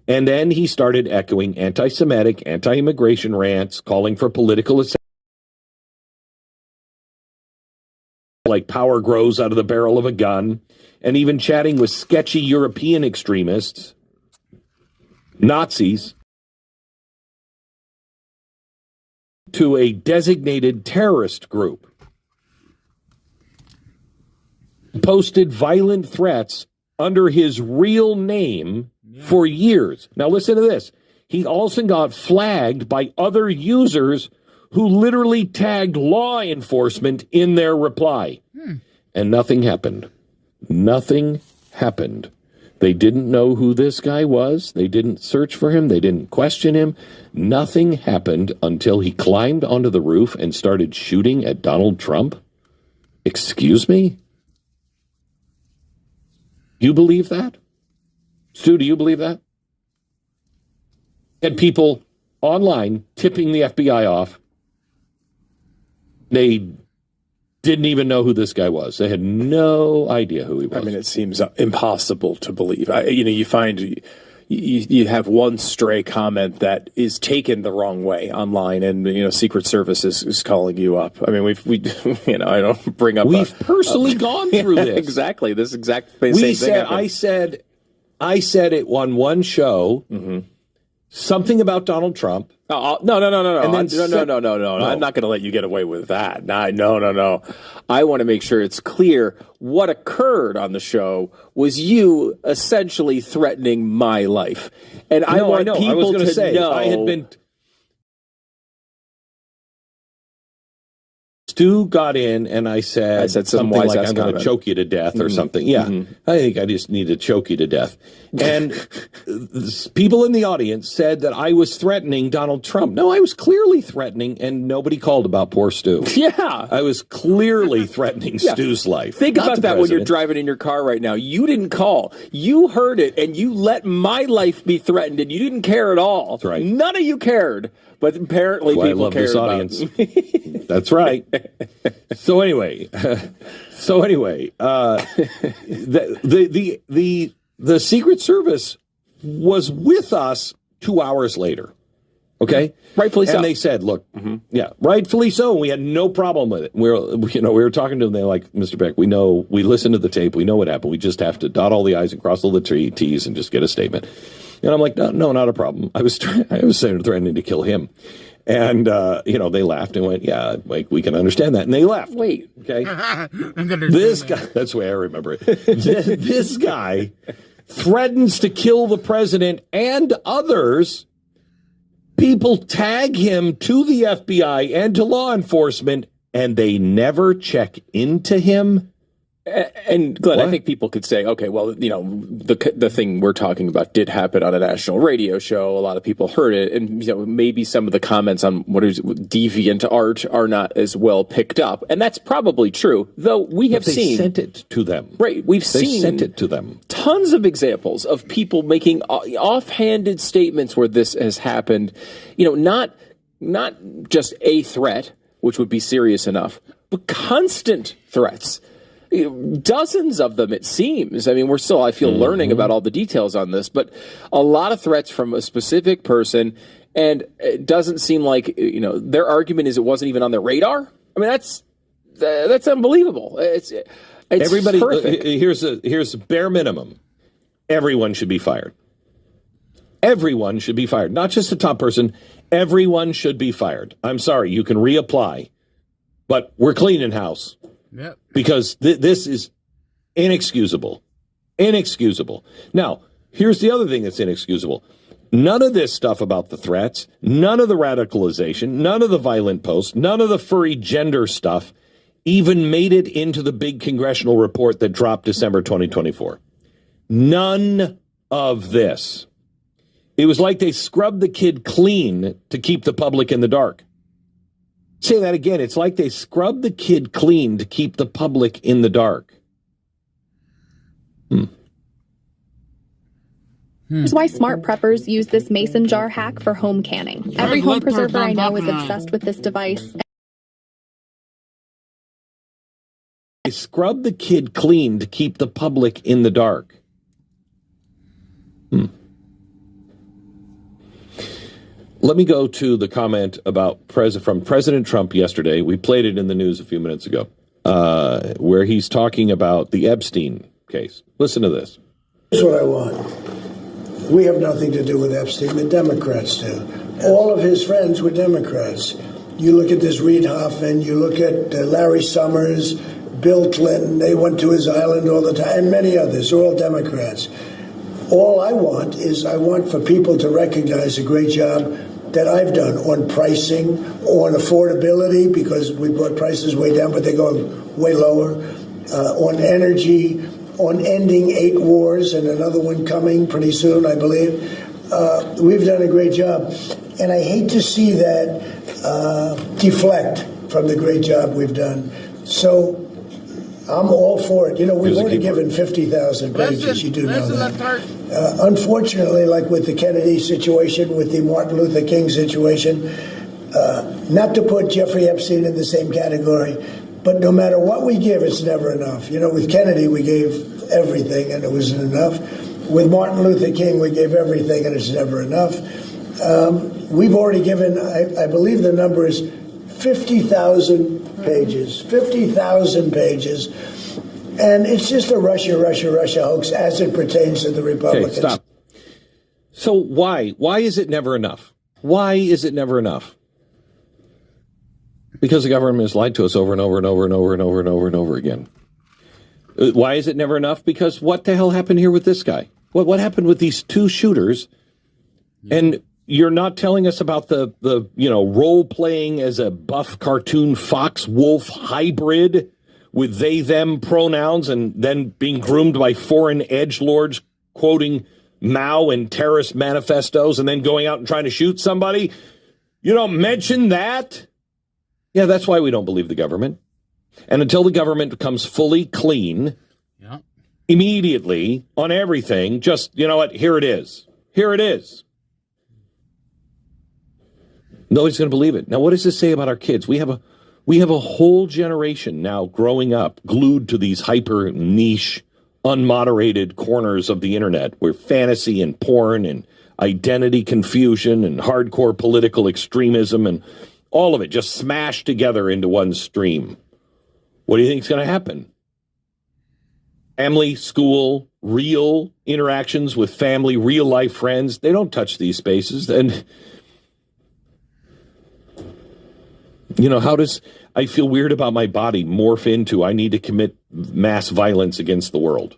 D: And then he started echoing anti-Semitic, anti-immigration rants, calling for political assassination, like power grows out of the barrel of a gun, and even chatting with sketchy European extremists, Nazis, to a designated terrorist group. Posted violent threats under his real name for years. Now listen to this. He also got flagged by other users who literally tagged law enforcement in their reply. And nothing happened. Nothing happened. They didn't know who this guy was. They didn't search for him. They didn't question him. Nothing happened until he climbed onto the roof and started shooting at Donald Trump. Excuse me? You believe that? Stu, do you believe that? Had people online tipping the FBI off. They didn't even know who this guy was. They had no idea who he was.
E: I mean, it seems impossible to believe. You find you have one stray comment that is taken the wrong way online, and Secret Service is calling you up. I mean, I don't bring up.
D: We've personally gone through this.
E: Exactly, this exact same thing happened.
D: I said it on one show. Mm-hmm. Something about Donald Trump.
E: No. No. I'm not going to let you get away with that. No. I want to make sure it's clear what occurred on the show was you essentially threatening my life. And I want people to know.
D: I had been. Stu got in and I said something like, I'm going to choke you to death or something. Yeah, I think I just need to choke you to death. And people in the audience said that I was threatening Donald Trump. No, I was clearly threatening, and nobody called about poor Stu.
E: Yeah.
D: I was clearly threatening Stu's life.
E: Think about that when you're driving in your car right now. You didn't call. You heard it, and you let my life be threatened, and you didn't care at all.
D: That's right.
E: None of you cared. But apparently people cared about
D: this audience. That's right. So anyway, the Secret Service was with us 2 hours later. Okay,
E: rightfully so.
D: And they said, "Look, yeah, rightfully so." We had no problem with it. We were talking to them. They're like, "Mr. Beck, we know. We listened to the tape. We know what happened. We just have to dot all the I's and cross all the T's and just get a statement." And I'm like, no, not a problem. I was threatening to kill him. And, they laughed and went, yeah, like, we can understand that. And they left.
E: Wait.
D: Okay. This guy, that's the way I remember it. This guy threatens to kill the president and others. People tag him to the FBI and to law enforcement, and they never check into him.
E: And Glenn, I think people could say, okay, well, the thing we're talking about did happen on a national radio show. A lot of people heard it, and maybe some of the comments on what is DeviantArt are not as well picked up, and that's probably true. Though we have seen
D: sent it to them,
E: right?
D: They sent it to them.
E: Tons of examples of people making offhanded statements where this has happened. Not just a threat, which would be serious enough, but constant threats. Dozens of them, it seems. I mean, we're still, I feel, learning about all the details on this, but a lot of threats from a specific person, and it doesn't seem like, their argument is it wasn't even on their radar. I mean, that's unbelievable. It's
D: everybody.
E: horrific.
D: Here's a bare minimum. Everyone should be fired. Everyone should be fired. Not just the top person. Everyone should be fired. I'm sorry, you can reapply, but we're cleaning house.
A: Yep.
D: Because this is inexcusable. Inexcusable. Now, here's the other thing that's inexcusable. None of this stuff about the threats, none of the radicalization, none of the violent posts, none of the furry gender stuff even made it into the big congressional report that dropped December 2024. None of this. It was like they scrubbed the kid clean to keep the public in the dark. Say that again. It's like they scrubbed the kid clean to keep the public in the dark.
F: Here's why smart preppers use this mason jar hack for home canning. Every home preserver I know is obsessed with this device.
D: They scrub the kid clean to keep the public in the dark. Let me go to the comment about from President Trump yesterday. We played it in the news a few minutes ago, where he's talking about the Epstein case. Listen to this.
T: Here's what I want. We have nothing to do with Epstein. The Democrats do. All of his friends were Democrats. You look at this Reid Hoffman, you look at Larry Summers, Bill Clinton, they went to his island all the time, and many others, they're all Democrats. All I want for people to recognize the great job that I've done on pricing, on affordability, because we brought prices way down, but they're going way lower, on energy, on ending 8 wars, and another one coming pretty soon, I believe. We've done a great job. And I hate to see that deflect from the great job we've done. So I'm all for it. You know, we've already given 50,000 pages. You do know that. Unfortunately, like with the Kennedy situation, with the Martin Luther King situation, not to put Jeffrey Epstein in the same category, but no matter what we give, it's never enough. You know, with Kennedy, we gave everything, and it wasn't enough. With Martin Luther King, we gave everything, and it's never enough. We've already given, I believe the number is 50,000 pages. 50,000 pages. And it's just a Russia hoax as it pertains to the Republicans.
D: Okay, stop. So why? Why is it never enough? Why is it never enough? Because the government has lied to us over and over and over and over and over and over and over again. Why is it never enough? Because what the hell happened here with this guy? What happened with these 2 shooters? And you're not telling us about the role playing as a buff cartoon fox wolf hybrid with they them pronouns and then being groomed by foreign edgelords quoting Mao and terrorist manifestos and then going out and trying to shoot somebody. You don't mention that. Yeah, that's why we don't believe the government. And until the government becomes fully clean, immediately on everything, just, you know what, here it is. Here it is. Nobody's going to believe it. Now, what does this say about our kids? We have a whole generation now growing up glued to these hyper niche, unmoderated corners of the internet where fantasy and porn and identity confusion and hardcore political extremism and all of it just smashed together into one stream. What do you think is going to happen? Family, school, real interactions with family, real life friends, they don't touch these spaces. And, you know, how does I feel weird about my body morph into I need to commit mass violence against the world?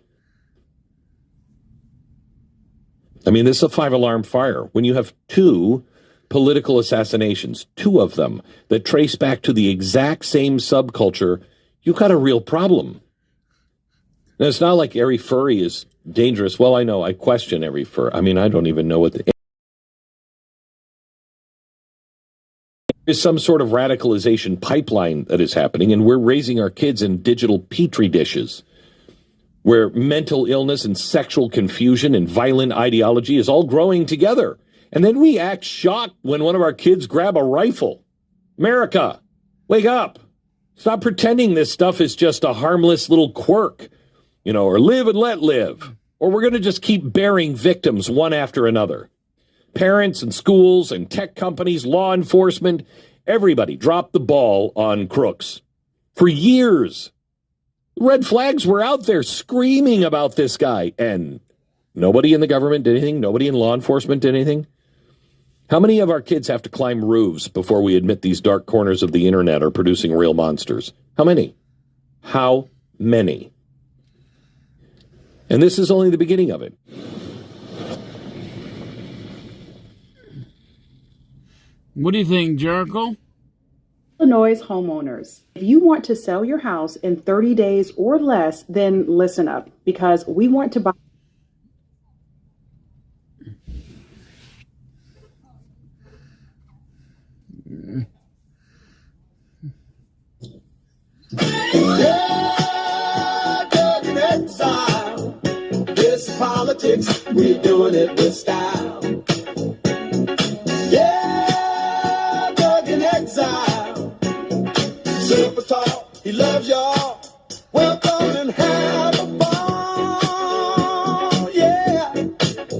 D: I mean, this is a 5-alarm fire. When you have 2 political assassinations, 2 of them that trace back to the exact same subculture, you've got a real problem. Now, it's not like every furry is dangerous. Well, I know. I question every fur. I mean, I don't even know what there's some sort of radicalization pipeline that is happening, and we're raising our kids in digital petri dishes where mental illness and sexual confusion and violent ideology is all growing together. And then we act shocked when one of our kids grab a rifle. America, wake up. Stop pretending this stuff is just a harmless little quirk, you know, or live and let live. Or we're going to just keep burying victims one after another. Parents and schools and tech companies, law enforcement, everybody dropped the ball on crooks. For years, red flags were out there screaming about this guy, and nobody in the government did anything. Nobody in law enforcement did anything. How many of our kids have to climb roofs before we admit these dark corners of the internet are producing real monsters? How many? How many? And this is only the beginning of it.
A: What do you think, Jericho?
G: Illinois homeowners, if you want to sell your house in 30 days or less, then listen up, because we want to buy.
H: politics, we're doing it with style. Yeah, Doug in exile. Super tall, he loves y'all. Welcome and have a ball. Yeah,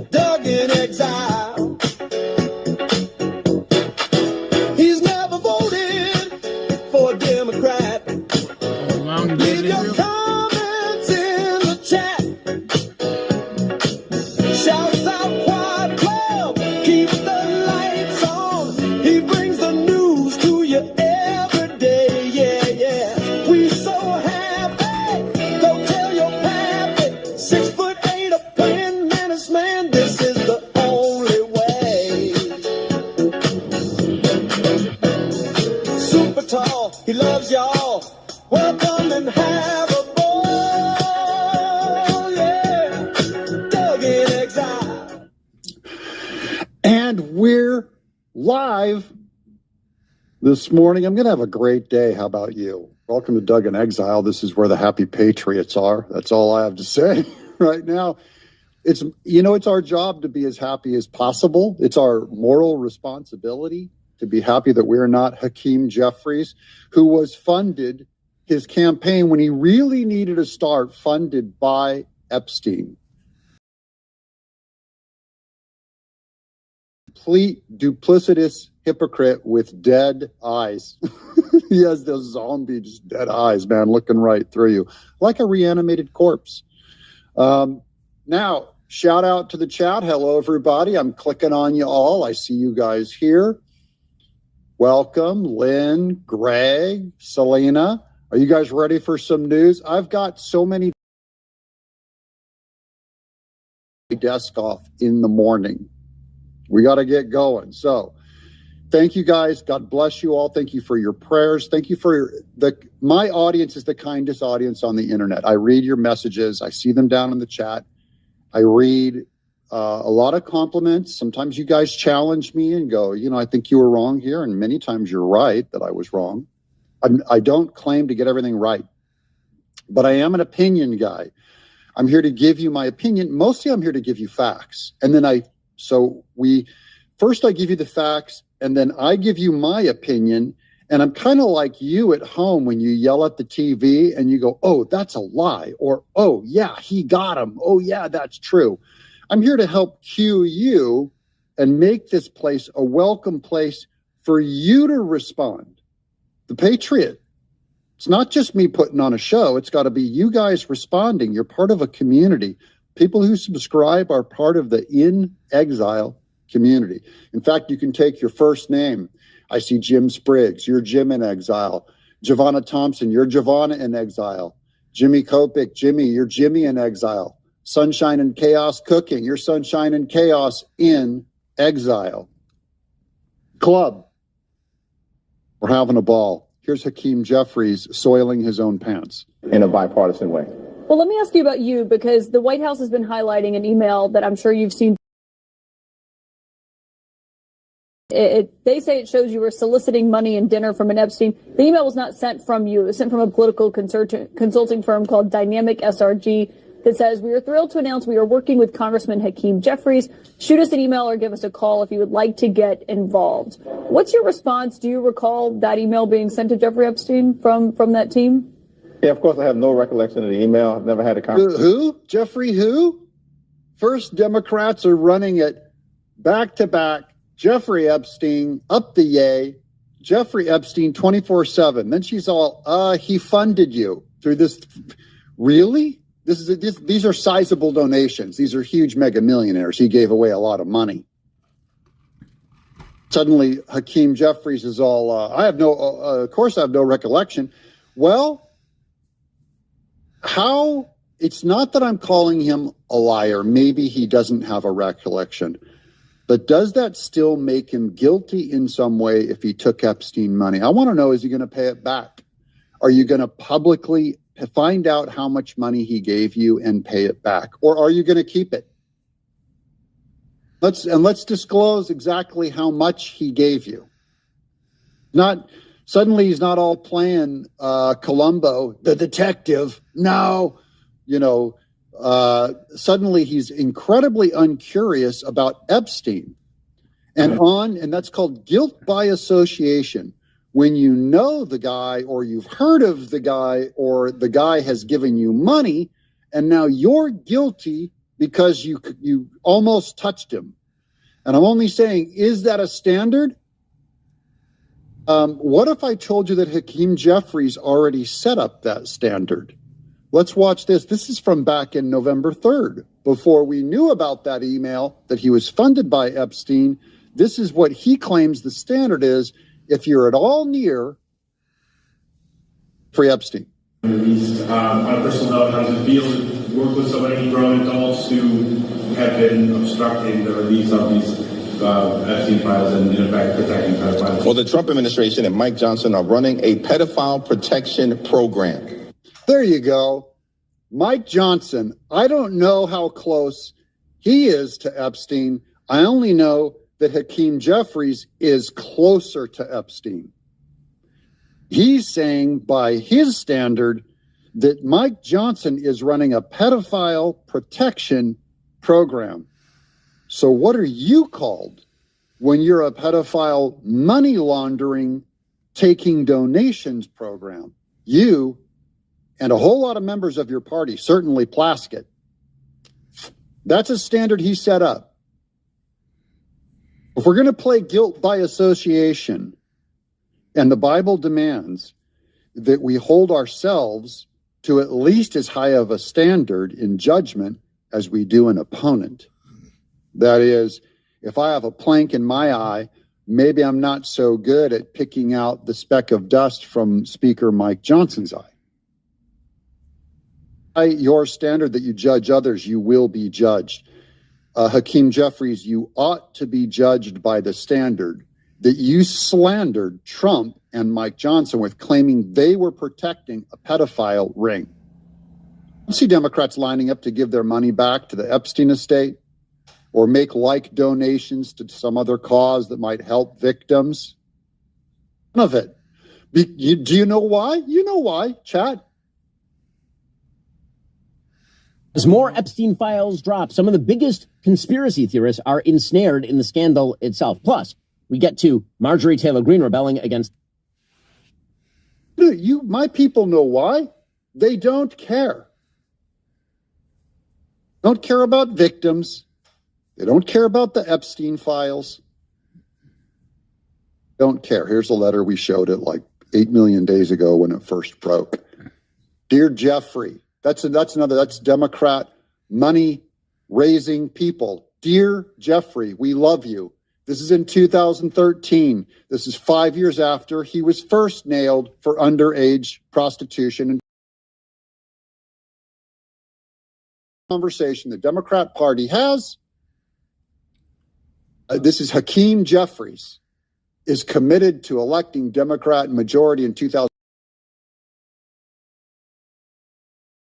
H: Doug in exile. He's never voted for a Democrat. Leave your comments in the chat. Shouts out Quad Club, keep the lights on. He brings the news to you every day. Yeah, yeah. We so happy. Go tell your pappy. 6'8" a praying menace, man. This is the only way. Super tall, he loves y'all. Welcome and have a ball. Yeah, Doug in exile.
S: And we're live this morning. I'm going to have a great day. How about you? Welcome to Doug in Exile. This is where the happy patriots are. That's all I have to say right now. It's our job to be as happy as possible. It's our moral responsibility to be happy that we're not Hakeem Jeffries, who was funded his campaign when he really needed a start, funded by Epstein. Complete duplicitous hypocrite with dead eyes. He has those zombie, just dead eyes, man, looking right through you, like a reanimated corpse. Now, shout out to the chat. Hello, everybody. I'm clicking on you all. I see you guys here. Welcome, Lynn, Greg, Selena. Are you guys ready for some news? I've got so many desk off in the morning. We got to get going. So thank you guys. God bless you all. Thank you for your prayers. Thank you for my audience is the kindest audience on the internet. I read your messages. I see them down in the chat. I read a lot of compliments. Sometimes you guys challenge me and go, I think you were wrong here. And many times you're right that I was wrong. I don't claim to get everything right, but I am an opinion guy. I'm here to give you my opinion. Mostly I'm here to give you facts. And then I give you the facts and then I give you my opinion. And I'm kind of like you at home when you yell at the TV and you go, oh, that's a lie. Or, oh, yeah, he got him. Oh, yeah, that's true. I'm here to help cue you and make this place a welcome place for you to respond. The Patriot. It's not just me putting on a show. It's got to be you guys responding. You're part of a community. People who subscribe are part of the In Exile community. In fact, you can take your first name. I see Jim Spriggs. You're Jim in Exile. Giovanna Thompson. You're Giovanna in Exile. Jimmy Kopic. Jimmy. You're Jimmy in Exile. Sunshine and Chaos Cooking. You're Sunshine and Chaos in Exile. Club. We're having a ball. Here's Hakeem Jeffries soiling his own pants.
V: In a bipartisan way.
I: Well, let me ask you about you, because the White House has been highlighting an email that I'm sure you've seen. They say it shows you were soliciting money and dinner from an Epstein. The email was not sent from you. It was sent from a political consulting firm called Dynamic SRG that says, we are thrilled to announce we are working with Congressman Hakeem Jeffries. Shoot us an email or give us a call if you would like to get involved. What's your response? Do you recall that email being sent to Jeffrey Epstein from that team?
V: Yeah, of course, I have no recollection of the email. I've never had a conversation.
S: Who? Jeffrey who? First, Democrats are running it back to back. Jeffrey Epstein, up the yay. Jeffrey Epstein 24/7. Then she's all, he funded you through this. Really? These are sizable donations. These are huge mega millionaires. He gave away a lot of money. Suddenly, Hakeem Jeffries is all, of course I have no recollection. Well, it's not that I'm calling him a liar. Maybe he doesn't have a recollection. But does that still make him guilty in some way if he took Epstein money? I want to know, is he going to pay it back? Are you going to publicly find out how much money he gave you and pay it back? Or are you going to keep it? Let's disclose exactly how much he gave you. Suddenly he's not all playing Columbo, the detective. No, suddenly he's incredibly uncurious about Epstein. And that's called guilt by association. When you know the guy, or you've heard of the guy, or the guy has given you money, and now you're guilty because you almost touched him. And I'm only saying, is that a standard? What if I told you that Hakeem Jeffries already set up that standard? Let's watch this. This is from back in November 3rd, before we knew about that email that he was funded by Epstein. This is what he claims the standard is if you're at all near free Epstein.
J: On a personal note, how does it feel to work with so many grown adults who have been obstructing the release of these Epstein files and, in fact, protecting pedophiles?
M: Well, the Trump administration and Mike Johnson are running a pedophile protection program.
S: There you go. Mike Johnson, I don't know how close he is to Epstein. I only know that Hakeem Jeffries is closer to Epstein. He's saying by his standard that Mike Johnson is running a pedophile protection program. So what are you called when you're a pedophile money laundering, taking donations program? You and a whole lot of members of your party, certainly Plaskett. That's a standard he set up. If we're going to play guilt by association, and the Bible demands that we hold ourselves to at least as high of a standard in judgment as we do an opponent. That is, if I have a plank in my eye, maybe I'm not so good at picking out the speck of dust from Speaker Mike Johnson's eye. By your standard that you judge others, you will be judged. Hakeem Jeffries, you ought to be judged by the standard that you slandered Trump and Mike Johnson with, claiming they were protecting a pedophile ring. I see Democrats lining up to give their money back to the Epstein estate or make like donations to some other cause that might help victims. None of it. Do you know why? You know why, chat.
K: As more Epstein files drop, some of the biggest conspiracy theorists are ensnared in the scandal itself. Plus, we get to Marjorie Taylor Greene rebelling against.
S: My people know why. They don't care. Don't care about victims. They don't care about the Epstein files. Don't care. Here's a letter. We showed it like 8 million days ago when it first broke. Dear Jeffrey, that's Democrat money raising people. Dear Jeffrey, we love you. This is in 2013. This is 5 years after he was first nailed for underage prostitution. And conversation the Democrat Party has. This is Hakeem Jeffries is committed to electing Democrat majority in 2000.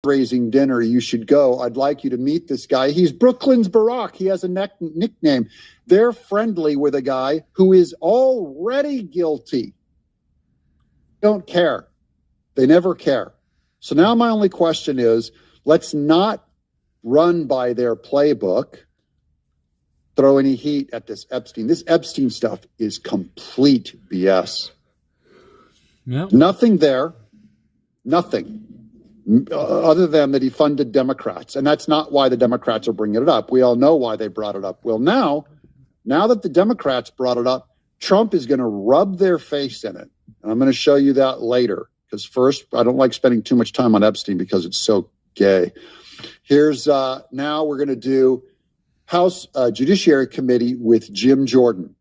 S: Raising dinner, you should go. I'd like you to meet this guy. He's Brooklyn's Barack. He has a nickname. They're friendly with a guy who is already guilty. Don't care. They never care. So now my only question is, let's not run by their playbook, throw any heat at this Epstein. This Epstein stuff is complete BS.
A: Yep.
S: Nothing there. Nothing. Other than that he funded Democrats. And that's not why the Democrats are bringing it up. We all know why they brought it up. Well, now that the Democrats brought it up, Trump is going to rub their face in it. And I'm going to show you that later. Because first, I don't like spending too much time on Epstein because it's so gay. Here's, now we're going to do House Judiciary Committee with Jim Jordan.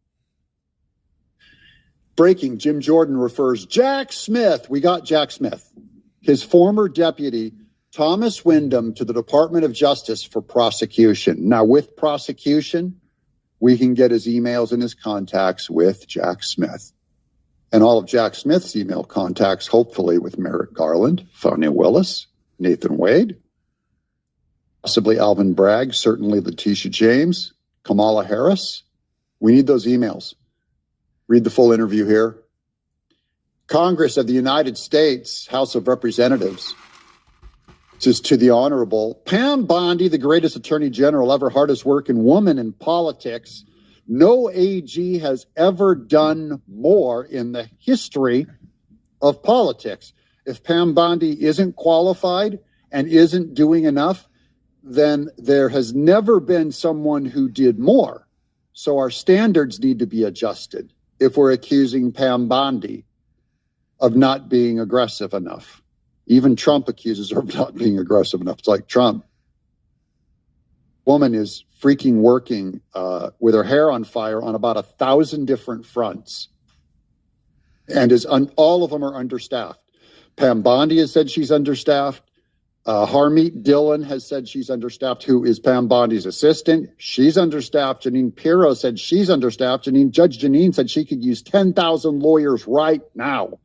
S: Breaking, Jim Jordan refers Jack Smith. We got Jack Smith. His former deputy, Thomas Windham, to the Department of Justice for prosecution. Now, with prosecution, we can get his emails and his contacts with Jack Smith. And all of Jack Smith's email contacts, hopefully, with Merrick Garland, Fania Willis, Nathan Wade, possibly Alvin Bragg, certainly Letitia James, Kamala Harris. We need those emails. Read the full interview here. Congress of the United States, House of Representatives, just to the Honorable Pam Bondi, the greatest Attorney General ever, hardest working woman in politics. No AG has ever done more in the history of politics. If Pam Bondi isn't qualified and isn't doing enough, then there has never been someone who did more. So our standards need to be adjusted if we're accusing Pam Bondi of not being aggressive enough. Even Trump accuses her of not being aggressive enough. It's like, Trump, woman is freaking working with her hair on fire on about 1,000 different fronts, and all of them are understaffed. Pam Bondi has said she's understaffed. Harmeet Dillon has said she's understaffed, who is Pam Bondi's assistant. She's understaffed. Janine Pirro said she's understaffed. Judge Janine said she could use 10,000 lawyers right now.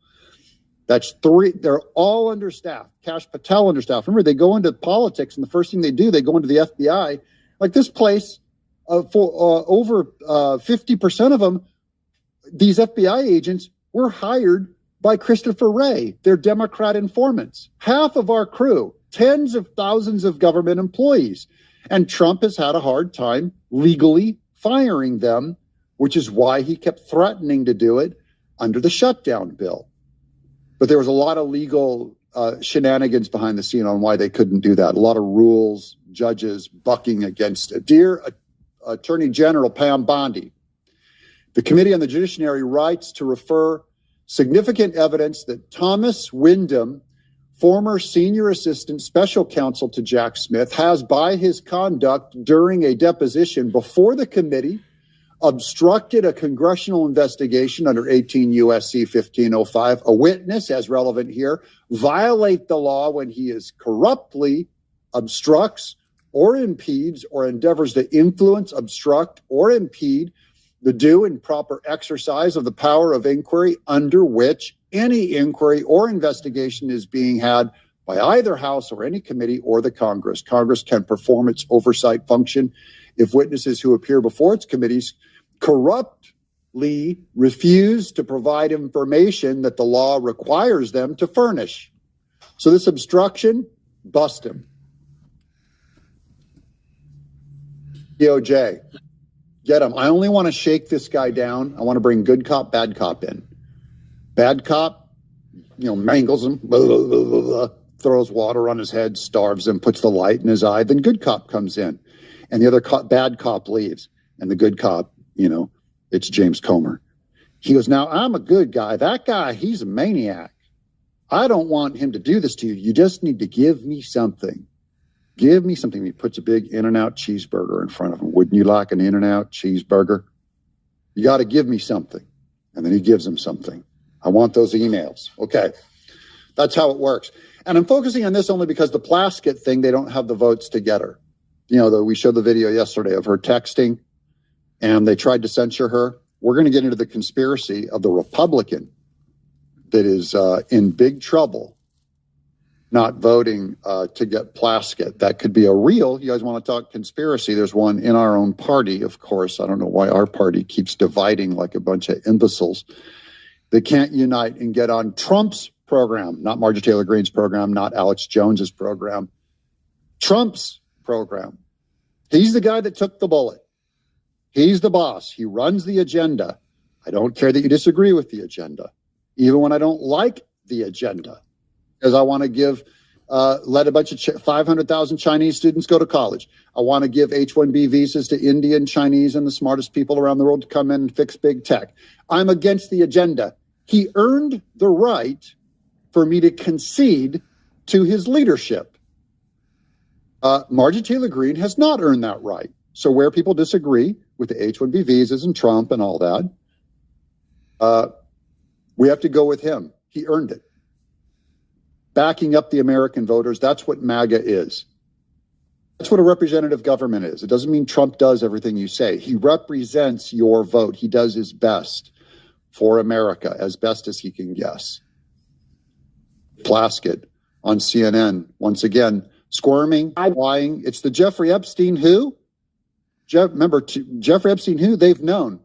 S: That's 3. They're all understaffed. Kash Patel understaffed. Remember, they go into politics, and the first thing they do, they go into the FBI. Like this place, for over 50% of them, these FBI agents were hired by Christopher Wray. They're Democrat informants. Half of our crew, tens of thousands of government employees. And Trump has had a hard time legally firing them, which is why he kept threatening to do it under the shutdown bill. But there was a lot of legal shenanigans behind the scene on why they couldn't do that. A lot of rules, judges bucking against it. Dear Attorney General Pam Bondi, the Committee on the Judiciary writes to refer significant evidence that Thomas Wyndham, former senior assistant special counsel to Jack Smith, has, by his conduct during a deposition before the committee, obstructed a congressional investigation under 18 U.S.A. 1505. A witness, as relevant here, violate the law when he is corruptly obstructs or impedes or endeavors to influence, obstruct, or impede the due and proper exercise of the power of inquiry under which any inquiry or investigation is being had by either House or any committee or the Congress. Congress can perform its oversight function if witnesses who appear before its committees corruptly refuse to provide information that the law requires them to furnish. So this obstruction, bust him. DOJ, get him. I only want to shake this guy down. I want to bring good cop, bad cop in. Bad cop, mangles him, blah, blah, blah, blah, blah, throws water on his head, starves him, puts the light in his eye. Then good cop comes in, and the other bad cop leaves, and the good cop, it's James Comer. He goes, now I'm a good guy. That guy, he's a maniac. I don't want him to do this to you. You just need to give me something. Give me something. He puts a big In-N-Out cheeseburger in front of him. Wouldn't you like an In-N-Out cheeseburger? You got to give me something. And then he gives him something. I want those emails. Okay. That's how it works. And I'm focusing on this only because the Plaskett thing, they don't have the votes to get her. We showed the video yesterday of her texting, and they tried to censure her. We're going to get into the conspiracy of the Republican that is in big trouble not voting to get Plaskett. That could be a real, you guys want to talk conspiracy, there's one in our own party, of course. I don't know why our party keeps dividing like a bunch of imbeciles. They can't unite and get on Trump's program, not Marjorie Taylor Greene's program, not Alex Jones's program. Trump's program. He's the guy that took the bullet. He's the boss. He runs the agenda. I don't care that you disagree with the agenda, even when I don't like the agenda, because I want to give, let a bunch of 500,000 Chinese students go to college. I want to give H-1B visas to Indian, Chinese, and the smartest people around the world to come in and fix big tech. I'm against the agenda. He earned the right for me to concede to his leadership. Marjorie Taylor Greene has not earned that right. So where people disagree with the H-1B visas and Trump and all that, we have to go with him. He earned it. Backing up the American voters, that's what MAGA is. That's what a representative government is. It doesn't mean Trump does everything you say. He represents your vote. He does his best for America, as best as he can guess. Plaskett on CNN, once again, squirming, lying. It's the Jeffrey Epstein who? Remember, Jeffrey Epstein who? They've known.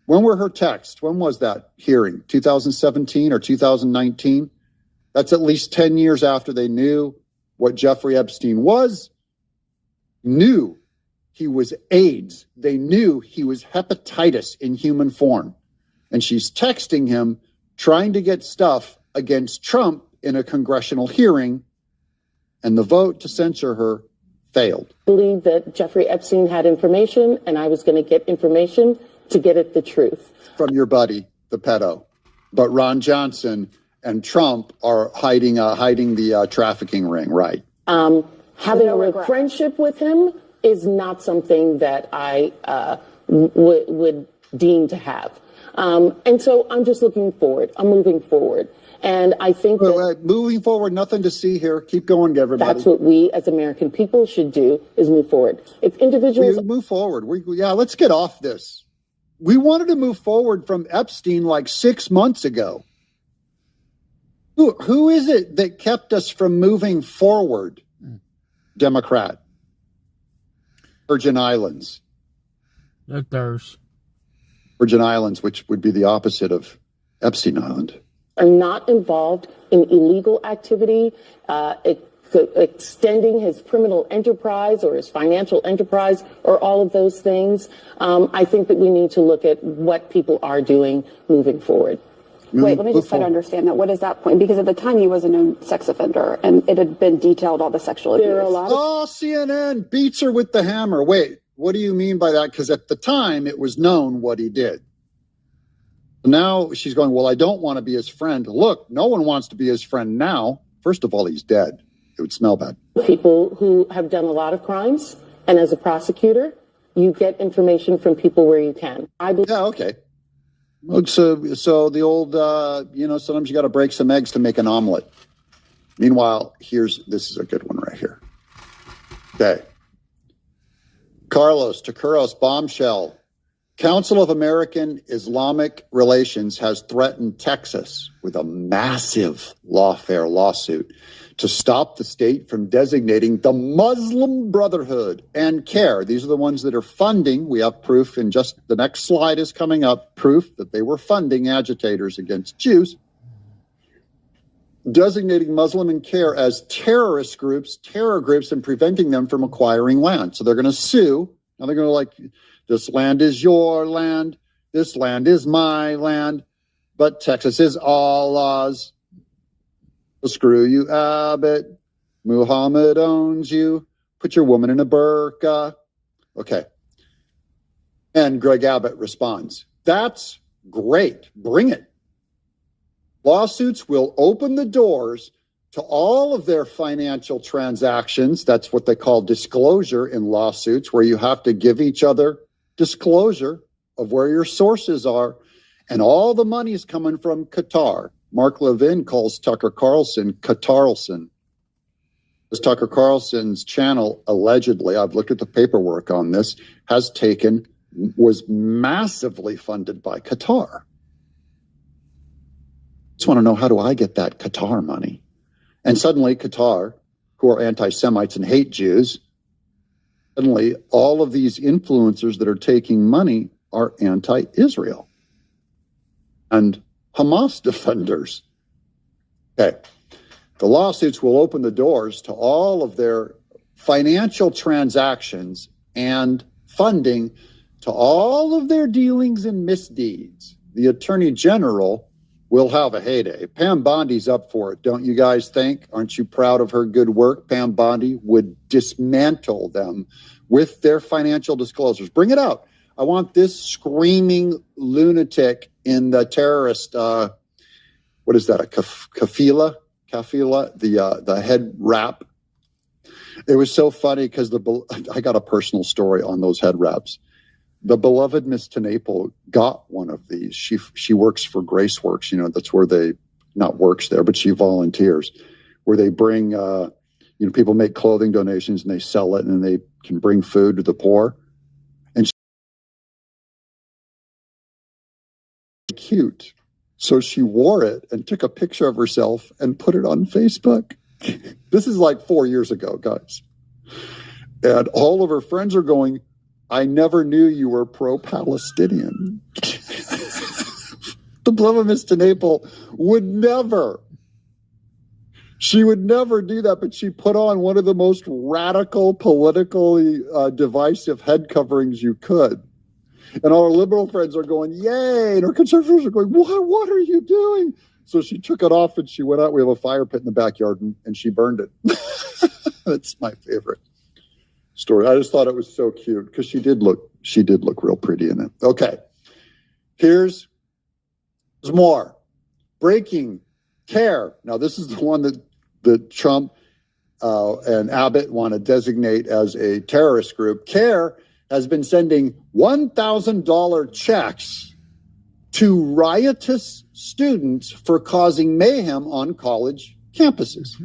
S: When were her texts? When was that hearing? 2017 or 2019? That's at least 10 years after they knew what Jeffrey Epstein was, knew he was AIDS. They knew he was hepatitis in human form. And she's texting him, trying to get stuff against Trump in a congressional hearing, and the vote to censor her failed.
L: I believe that Jeffrey Epstein had information, and I was going to get information to get at the truth.
S: From your buddy, the pedo. But Ron Johnson and Trump are hiding the trafficking ring, right?
L: Having a friendship with him is not something that I would deem to have. And so I'm just looking forward. I'm moving forward. And I think that
S: moving forward, nothing to see here. Keep going, everybody.
L: That's what we as American people should do, is move forward. If individuals
S: move forward, let's get off this. We wanted to move forward from Epstein like 6 months ago. Who is it that kept us from moving forward? Democrat. Virgin Islands.
A: There's
S: Virgin Islands, which would be the opposite of Epstein Island.
L: Are not involved in illegal activity, extending his criminal enterprise or his financial enterprise or all of those things. I think that we need to look at what people are doing moving forward.
N: Wait, let me just try to understand that. What is that point? Because at the time he was a known sex offender and it had been detailed all the sexual abuse.
S: CNN beats her with the hammer. Wait, what do you mean by that? Because at the time it was known what he did. Now she's going, well, I don't want to be his friend. Look, no one wants to be his friend now. First of all, he's dead. It would smell bad.
L: People who have done a lot of crimes, and as a prosecutor, you get information from people where you can.
S: Yeah, okay. So the old, sometimes you got to break some eggs to make an omelet. Meanwhile, this is a good one right here. Okay. Carlos Takuros bombshell. Council of American Islamic Relations has threatened Texas with a massive lawfare lawsuit to stop the state from designating the Muslim Brotherhood and CARE. These are the ones that are funding. We have proof, and just the next slide is coming up, proof that they were funding agitators against Jews. Designating Muslim and CARE as terror groups, and preventing them from acquiring land. So they're going to sue. Now they're going to this land is your land. This land is my land. But Texas is Allah's. Screw you, Abbott. Muhammad owns you. Put your woman in a burqa. Okay. And Greg Abbott responds, that's great. Bring it. Lawsuits will open the doors to all of their financial transactions. That's what they call disclosure in lawsuits, where you have to give each other disclosure of where your sources are. And all the money is coming from Qatar. Mark Levin calls Tucker Carlson Qatarlson. This Tucker Carlson's channel, allegedly, I've looked at the paperwork on this, was massively funded by Qatar. Just want to know, how do I get that Qatar money? And suddenly Qatar, who are anti-Semites and hate Jews, suddenly all of these influencers that are taking money are anti-Israel and Hamas defenders. Okay. The lawsuits will open the doors to all of their financial transactions and funding to all of their dealings and misdeeds. The Attorney General will have a heyday. Pam Bondi's up for it, don't you guys think? Aren't you proud of her good work? Pam Bondi would dismantle them with their financial disclosures. Bring it out. I want this screaming lunatic in the terrorist, what is that, a kafila, the head wrap. It was so funny because I got a personal story on those head wraps. The beloved Miss Tenaple got one of these. She works for Graceworks, that's where they, not works there, but she volunteers, where they bring, people make clothing donations and they sell it, and they can bring food to the poor. And cute. So she wore it and took a picture of herself and put it on Facebook. This is like 4 years ago, guys. And all of her friends are going, I never knew you were pro-Palestinian. The beloved Miss Tenaple would never. She would never do that, but she put on one of the most radical, politically divisive head coverings you could. And all our liberal friends are going, yay, and our conservatives are going, what are you doing? So she took it off and she went out. We have a fire pit in the backyard, and she burned it. That's my favorite story. I just thought it was so cute because she did look real pretty in it. Okay, here's more. Breaking CARE. Now, this is the one that Trump and Abbott want to designate as a terrorist group. CARE has been sending $1,000 checks to riotous students for causing mayhem on college campuses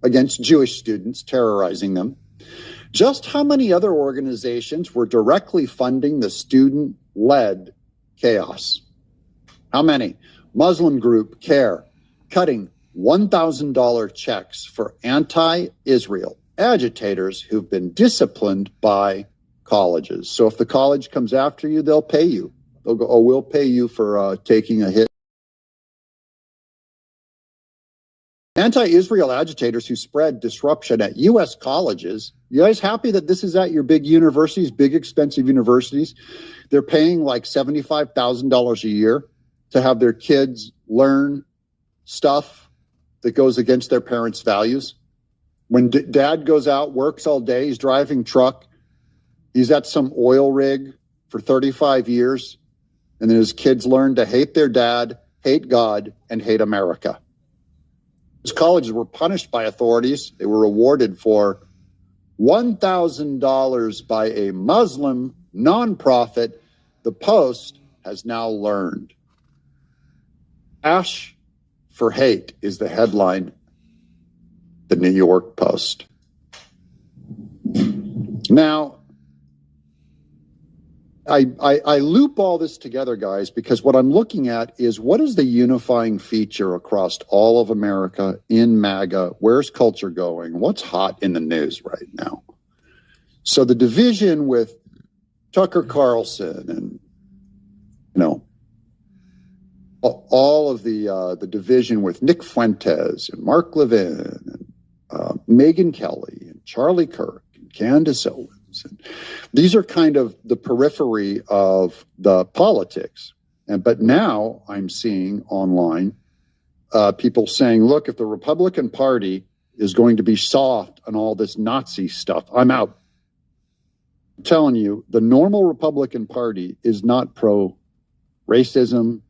S: against Jewish students, terrorizing them. Just how many other organizations were directly funding the student-led chaos? How many? Muslim group CARE cutting $1,000 checks for anti-Israel agitators who've been disciplined by colleges. So if the college comes after you, they'll pay you. They'll go, oh, we'll pay you for taking a hit. Anti-Israel agitators who spread disruption at U.S. colleges. You guys happy that this is at your big universities, big expensive universities? They're paying like $75,000 a year to have their kids learn stuff that goes against their parents' values. When dad goes out, works all day, he's driving truck, he's at some oil rig for 35 years, and then his kids learn to hate their dad, hate God, and hate America. Those colleges were punished by authorities. They were rewarded for $1,000 by a Muslim nonprofit. The Post has now learned. Ash for hate is the headline, the New York Post. Now, I loop all this together, guys, because what I'm looking at is what is the unifying feature across all of America in MAGA? Where's culture going? What's hot in the news right now? So the division with Tucker Carlson and, all of the division with Nick Fuentes and Mark Levin and Megyn Kelly and Charlie Kirk and Candace Owens. And these are kind of the periphery of the politics. But now I'm seeing online people saying, look, if the Republican Party is going to be soft on all this Nazi stuff, I'm out. I'm telling you, the normal Republican Party is not pro-racism,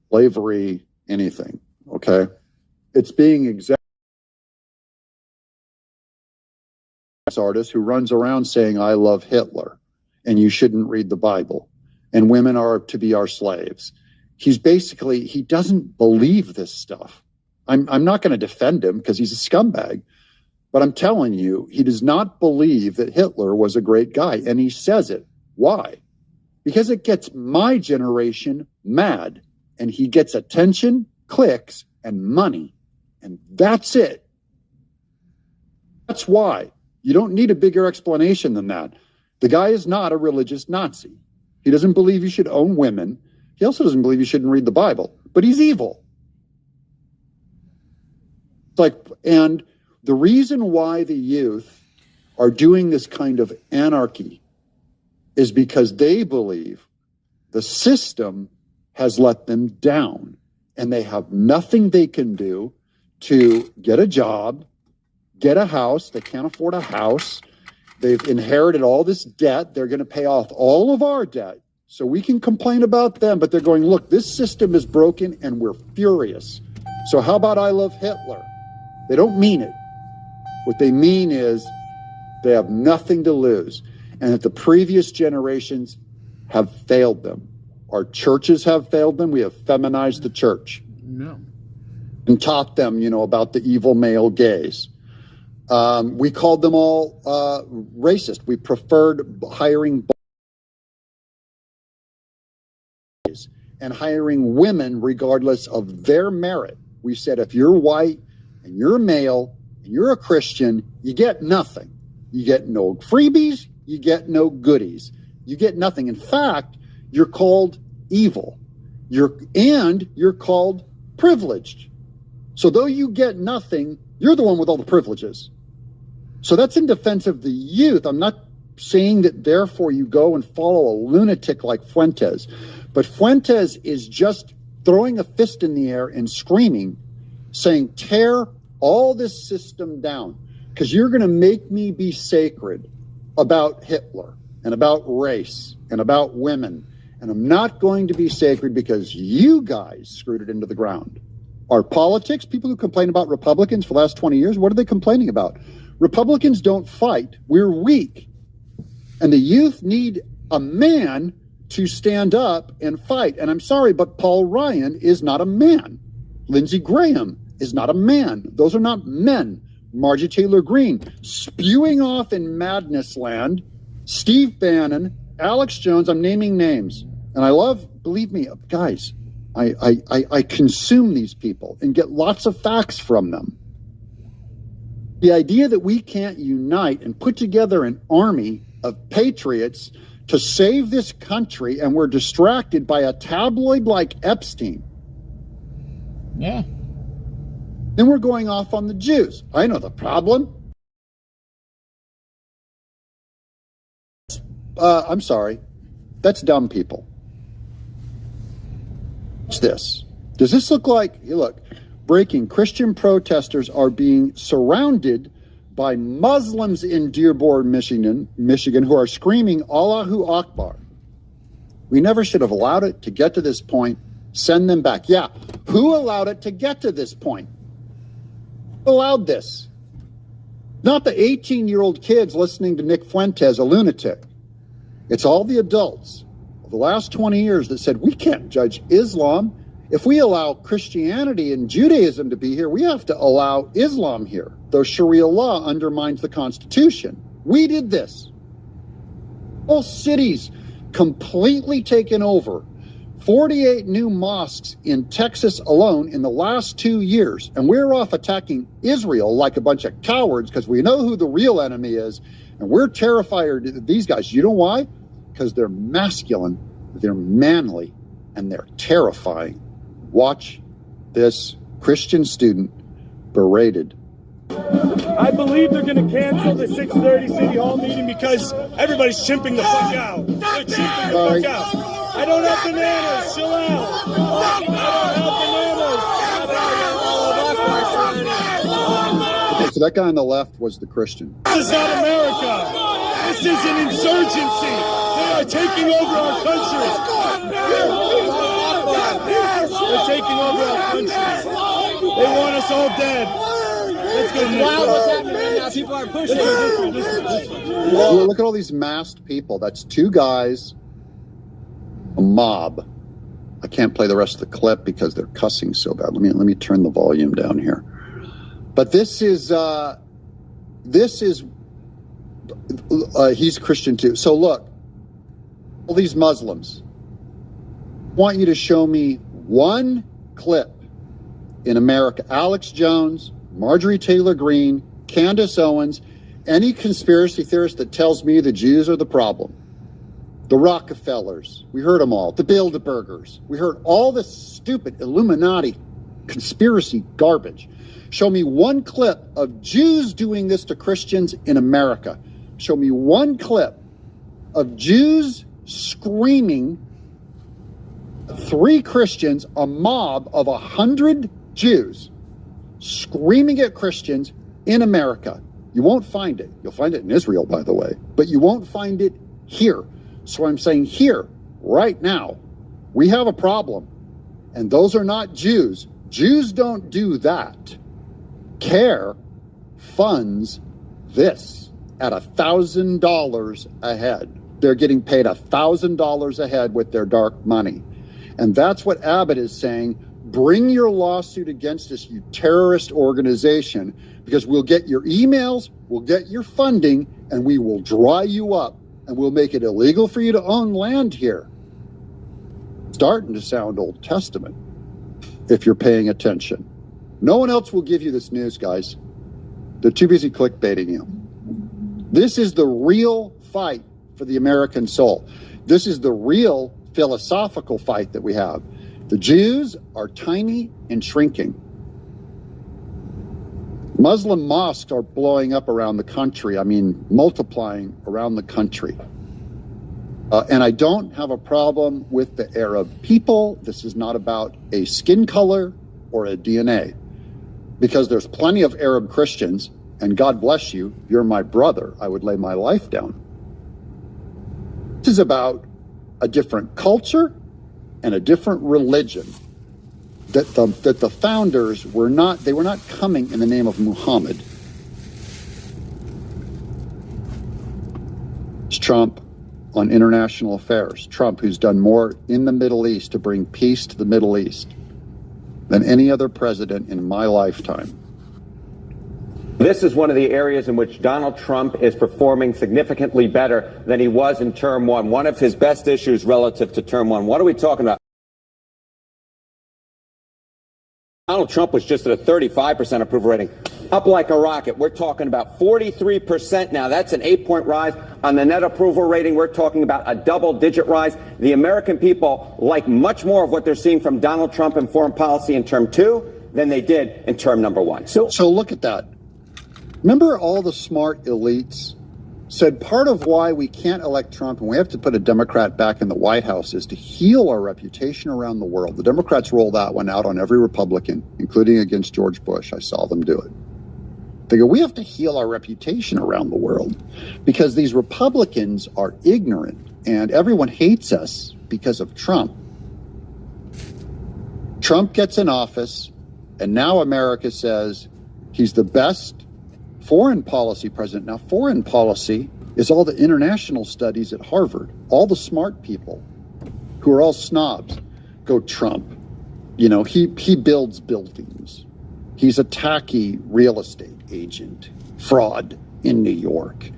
S: slavery, anything, okay? It's being artist who runs around saying, I love Hitler, and you shouldn't read the Bible, and women are to be our slaves. He doesn't believe this stuff. I'm not going to defend him because he's a scumbag, but I'm telling you, he does not believe that Hitler was a great guy, and he says it. Why? Because it gets my generation mad, and he gets attention, clicks, and money, and that's it. That's why. You don't need a bigger explanation than that. The guy is not a religious Nazi. He doesn't believe you should own women. He also doesn't believe you shouldn't read the Bible, but he's evil. And the reason why the youth are doing this kind of anarchy is because they believe the system has let them down and they have nothing they can do to get a job, get a house. They can't afford a house. They've inherited all this debt. They're going to pay off all of our debt. So we can complain about them, but they're going, look, this system is broken and we're furious. So how about I love Hitler? They don't mean it. What they mean is they have nothing to lose and that the previous generations have failed them. Our churches have failed them. We have feminized the church.
A: No.
S: And taught them, about the evil male gaze. We called them all racist. We preferred hiring boys and hiring women regardless of their merit. We said, if you're white and you're a male and you're a Christian, you get nothing. You get no freebies. You get no goodies. You get nothing. In fact, you're called evil. You're called privileged. So though you get nothing, you're the one with all the privileges. So that's in defense of the youth. I'm not saying that therefore you go and follow a lunatic like Fuentes. But Fuentes is just throwing a fist in the air and screaming, saying, tear all this system down, because you're going to make me be sacred about Hitler and about race and about women. And I'm not going to be sacred because you guys screwed it into the ground. Our politics, people who complain about Republicans for the last 20 years, what are they complaining about? Republicans don't fight. We're weak. And the youth need a man to stand up and fight. And I'm sorry, but Paul Ryan is not a man. Lindsey Graham is not a man. Those are not men. Marjorie Taylor Greene spewing off in madness land. Steve Bannon, Alex Jones, I'm naming names. And I love, believe me, guys, I consume these people and get lots of facts from them. The idea that we can't unite and put together an army of patriots to save this country and we're distracted by a tabloid like Epstein.
A: Yeah.
S: Then we're going off on the Jews. I know the problem. I'm sorry. That's dumb people. What's this? Does this look like, look, breaking, Christian protesters are being surrounded by Muslims in Dearborn, Michigan, who are screaming Allahu Akbar. We never should have allowed it to get to this point. Send them back. Yeah, who allowed it to get to this point? Who allowed this? Not the 18-year-old kids listening to Nick Fuentes, a lunatic. It's all the adults of the last 20 years that said, we can't judge Islam. If we allow Christianity and Judaism to be here, we have to allow Islam here, though Sharia law undermines the Constitution. We did this. Whole cities completely taken over. 48 new mosques in Texas alone in the last 2 years. And we're off attacking Israel like a bunch of cowards because we know who the real enemy is. And we're terrified of these guys. You know why? Because they're masculine, they're manly, and they're terrifying. Watch this Christian student berated.
O: I believe they're going to cancel the 6:30 City Hall meeting because everybody's chimping the fuck out. They're chimping the fuck out. I don't have bananas. Chill out. I don't have bananas.
S: Okay, so that guy on the left was the Christian.
O: This is not America. This is an insurgency. They are taking over our country. They're taking over our country. They want us all dead. Let's go. Wow, what's happening right now? People are pushing.
S: Well, look at all these masked people. That's two guys, a mob. I can't play the rest of the clip because they're cussing so bad. Let me turn the volume down here. But this is he's Christian too. So look, all these Muslims. I want you to show me one clip in America. Alex Jones, Marjorie Taylor Greene, Candace Owens, any conspiracy theorist that tells me the Jews are the problem. The Rockefellers, we heard them all. The Bilderbergers, we heard all this stupid Illuminati conspiracy garbage. Show me one clip of Jews doing this to Christians in America. Show me one clip of Jews screaming, 3 Christians, a mob of 100 Jews screaming at Christians in America. You won't find it. You'll find it in Israel, by the way, but you won't find it here. So I'm saying here, right now, we have a problem, and those are not Jews. Jews don't do that. CARE funds this at $1,000 a head. They're getting paid $1,000 a head with their dark money. And that's what Abbott is saying. Bring your lawsuit against us, you terrorist organization, because we'll get your emails, we'll get your funding, and we will dry you up, and we'll make it illegal for you to own land here. Starting to sound Old Testament, if you're paying attention. No one else will give you this news, guys. They're too busy clickbaiting you. This is the real fight for the American soul. This is the real philosophical fight that we have. The Jews are tiny and shrinking. Muslim mosques are blowing up around the country. I mean, multiplying around the country. And I don't have a problem with the Arab people. This is not about a skin color or a DNA. Because there's plenty of Arab Christians, and God bless you, you're my brother. I would lay my life down. This is about a different culture and a different religion. That the founders were not coming in the name of Muhammad. It's Trump on international affairs. Trump, who's done more in the Middle East to bring peace to the Middle East than any other president in my lifetime.
C: This is one of the areas in which Donald Trump is performing significantly better than he was in term one. One of his best issues relative to term one. What are we talking about? Donald Trump was just at a 35% approval rating, up like a rocket. We're talking about 43% now. That's an 8-point rise. On the net approval rating, we're talking about a double-digit rise. The American people like much more of what they're seeing from Donald Trump in foreign policy in term two than they did in term number one.
S: So look at that. Remember all the smart elites said part of why we can't elect Trump and we have to put a Democrat back in the White House is to heal our reputation around the world. The Democrats rolled that one out on every Republican, including against George Bush. I saw them do it. They go, we have to heal our reputation around the world because these Republicans are ignorant and everyone hates us because of Trump. Trump gets in office and now America says he's the best foreign policy president. Now, foreign policy is all the international studies at Harvard. All the smart people who are all snobs go, Trump. You know, he builds buildings. He's a tacky real estate agent, fraud in New York.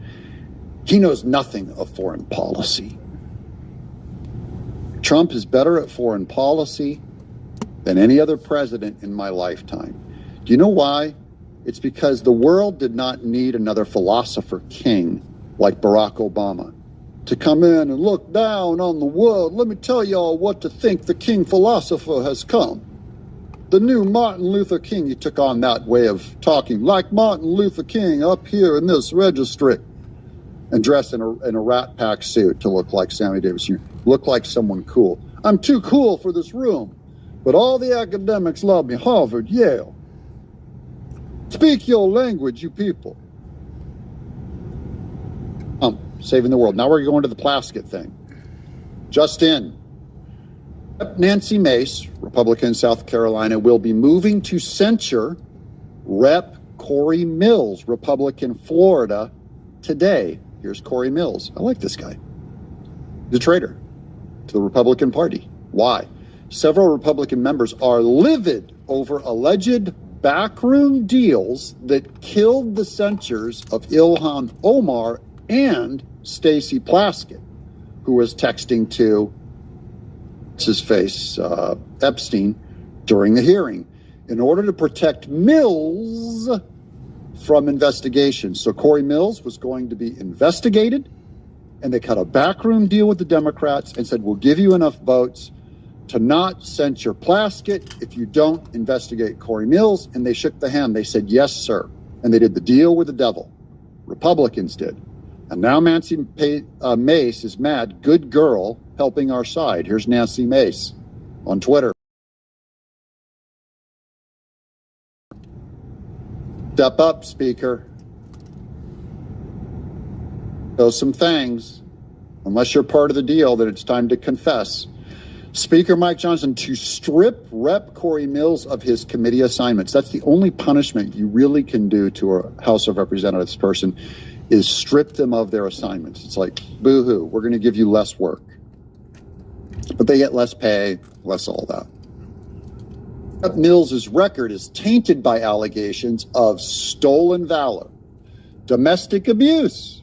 S: He knows nothing of foreign policy. Trump is better at foreign policy than any other president in my lifetime. Do you know why? It's because the world did not need another philosopher king like Barack Obama to come in and look down on the world. Let me tell y'all what to think. The king philosopher has come. The new Martin Luther King, he took on that way of talking, like Martin Luther King up here in this registry, and dressed in a Rat Pack suit to look like Sammy Davis Jr., look like someone cool. I'm too cool for this room, but all the academics love me. Harvard, Yale. Speak your language, you people. Saving the world. Now we're going to the Plaskett thing. Just in. Nancy Mace, Republican in South Carolina, will be moving to censure Rep. Corey Mills, Republican Florida, today. Here's Corey Mills. I like this guy. He's a traitor to the Republican Party. Why? Several Republican members are livid over alleged backroom deals that killed the censures of Ilhan Omar and Stacey Plaskett, who was texting to his face Epstein during the hearing in order to protect Mills from investigation. So Corey Mills was going to be investigated, and they cut a backroom deal with the Democrats and said, we'll give you enough votes to not censure Plaskett if you don't investigate Corey Mills. And they shook the hand. They said, yes, sir. And they did the deal with the devil. Republicans did. And now Nancy Mace is mad. Good girl helping our side. Here's Nancy Mace on Twitter. Step up, Speaker. Know some things. Unless you're part of the deal, then it's time to confess. Speaker Mike Johnson to strip Rep. Corey Mills of his committee assignments. That's the only punishment you really can do to a House of Representatives person is strip them of their assignments. It's like, boo-hoo, we're going to give you less work. But they get less pay, less all that. Rep. Mills' record is tainted by allegations of stolen valor, domestic abuse,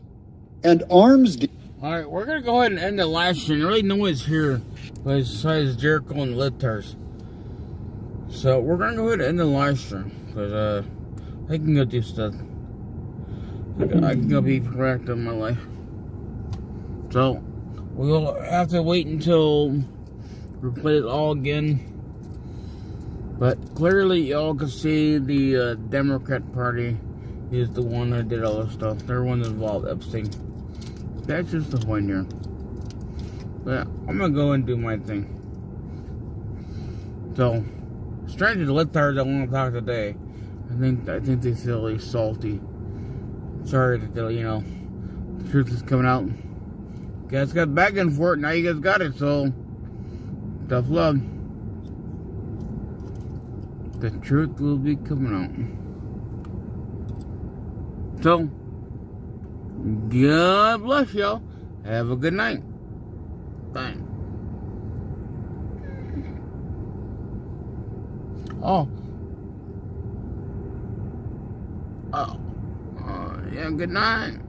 S: and arms deals.
A: All right, we're going to go ahead and end the live stream. Really, no one's here besides Jericho and LIBTARD. So, we're going to go ahead and end the live stream. Because, I can go do stuff. I can go be proactive in my life. So, we'll have to wait until we play it all again. But clearly, y'all can see the Democrat Party is the one that did all this stuff. They're the one that involved Epstein. That's just the point here. But I'm gonna go and do my thing. So, strange to LIBTARD that want to talk today. I think they feel really salty. Sorry that the truth is coming out. You guys got begging for it. Now you guys got it. So, tough love. The truth will be coming out. So, God bless y'all. Have a good night. Bye. Yeah, good night.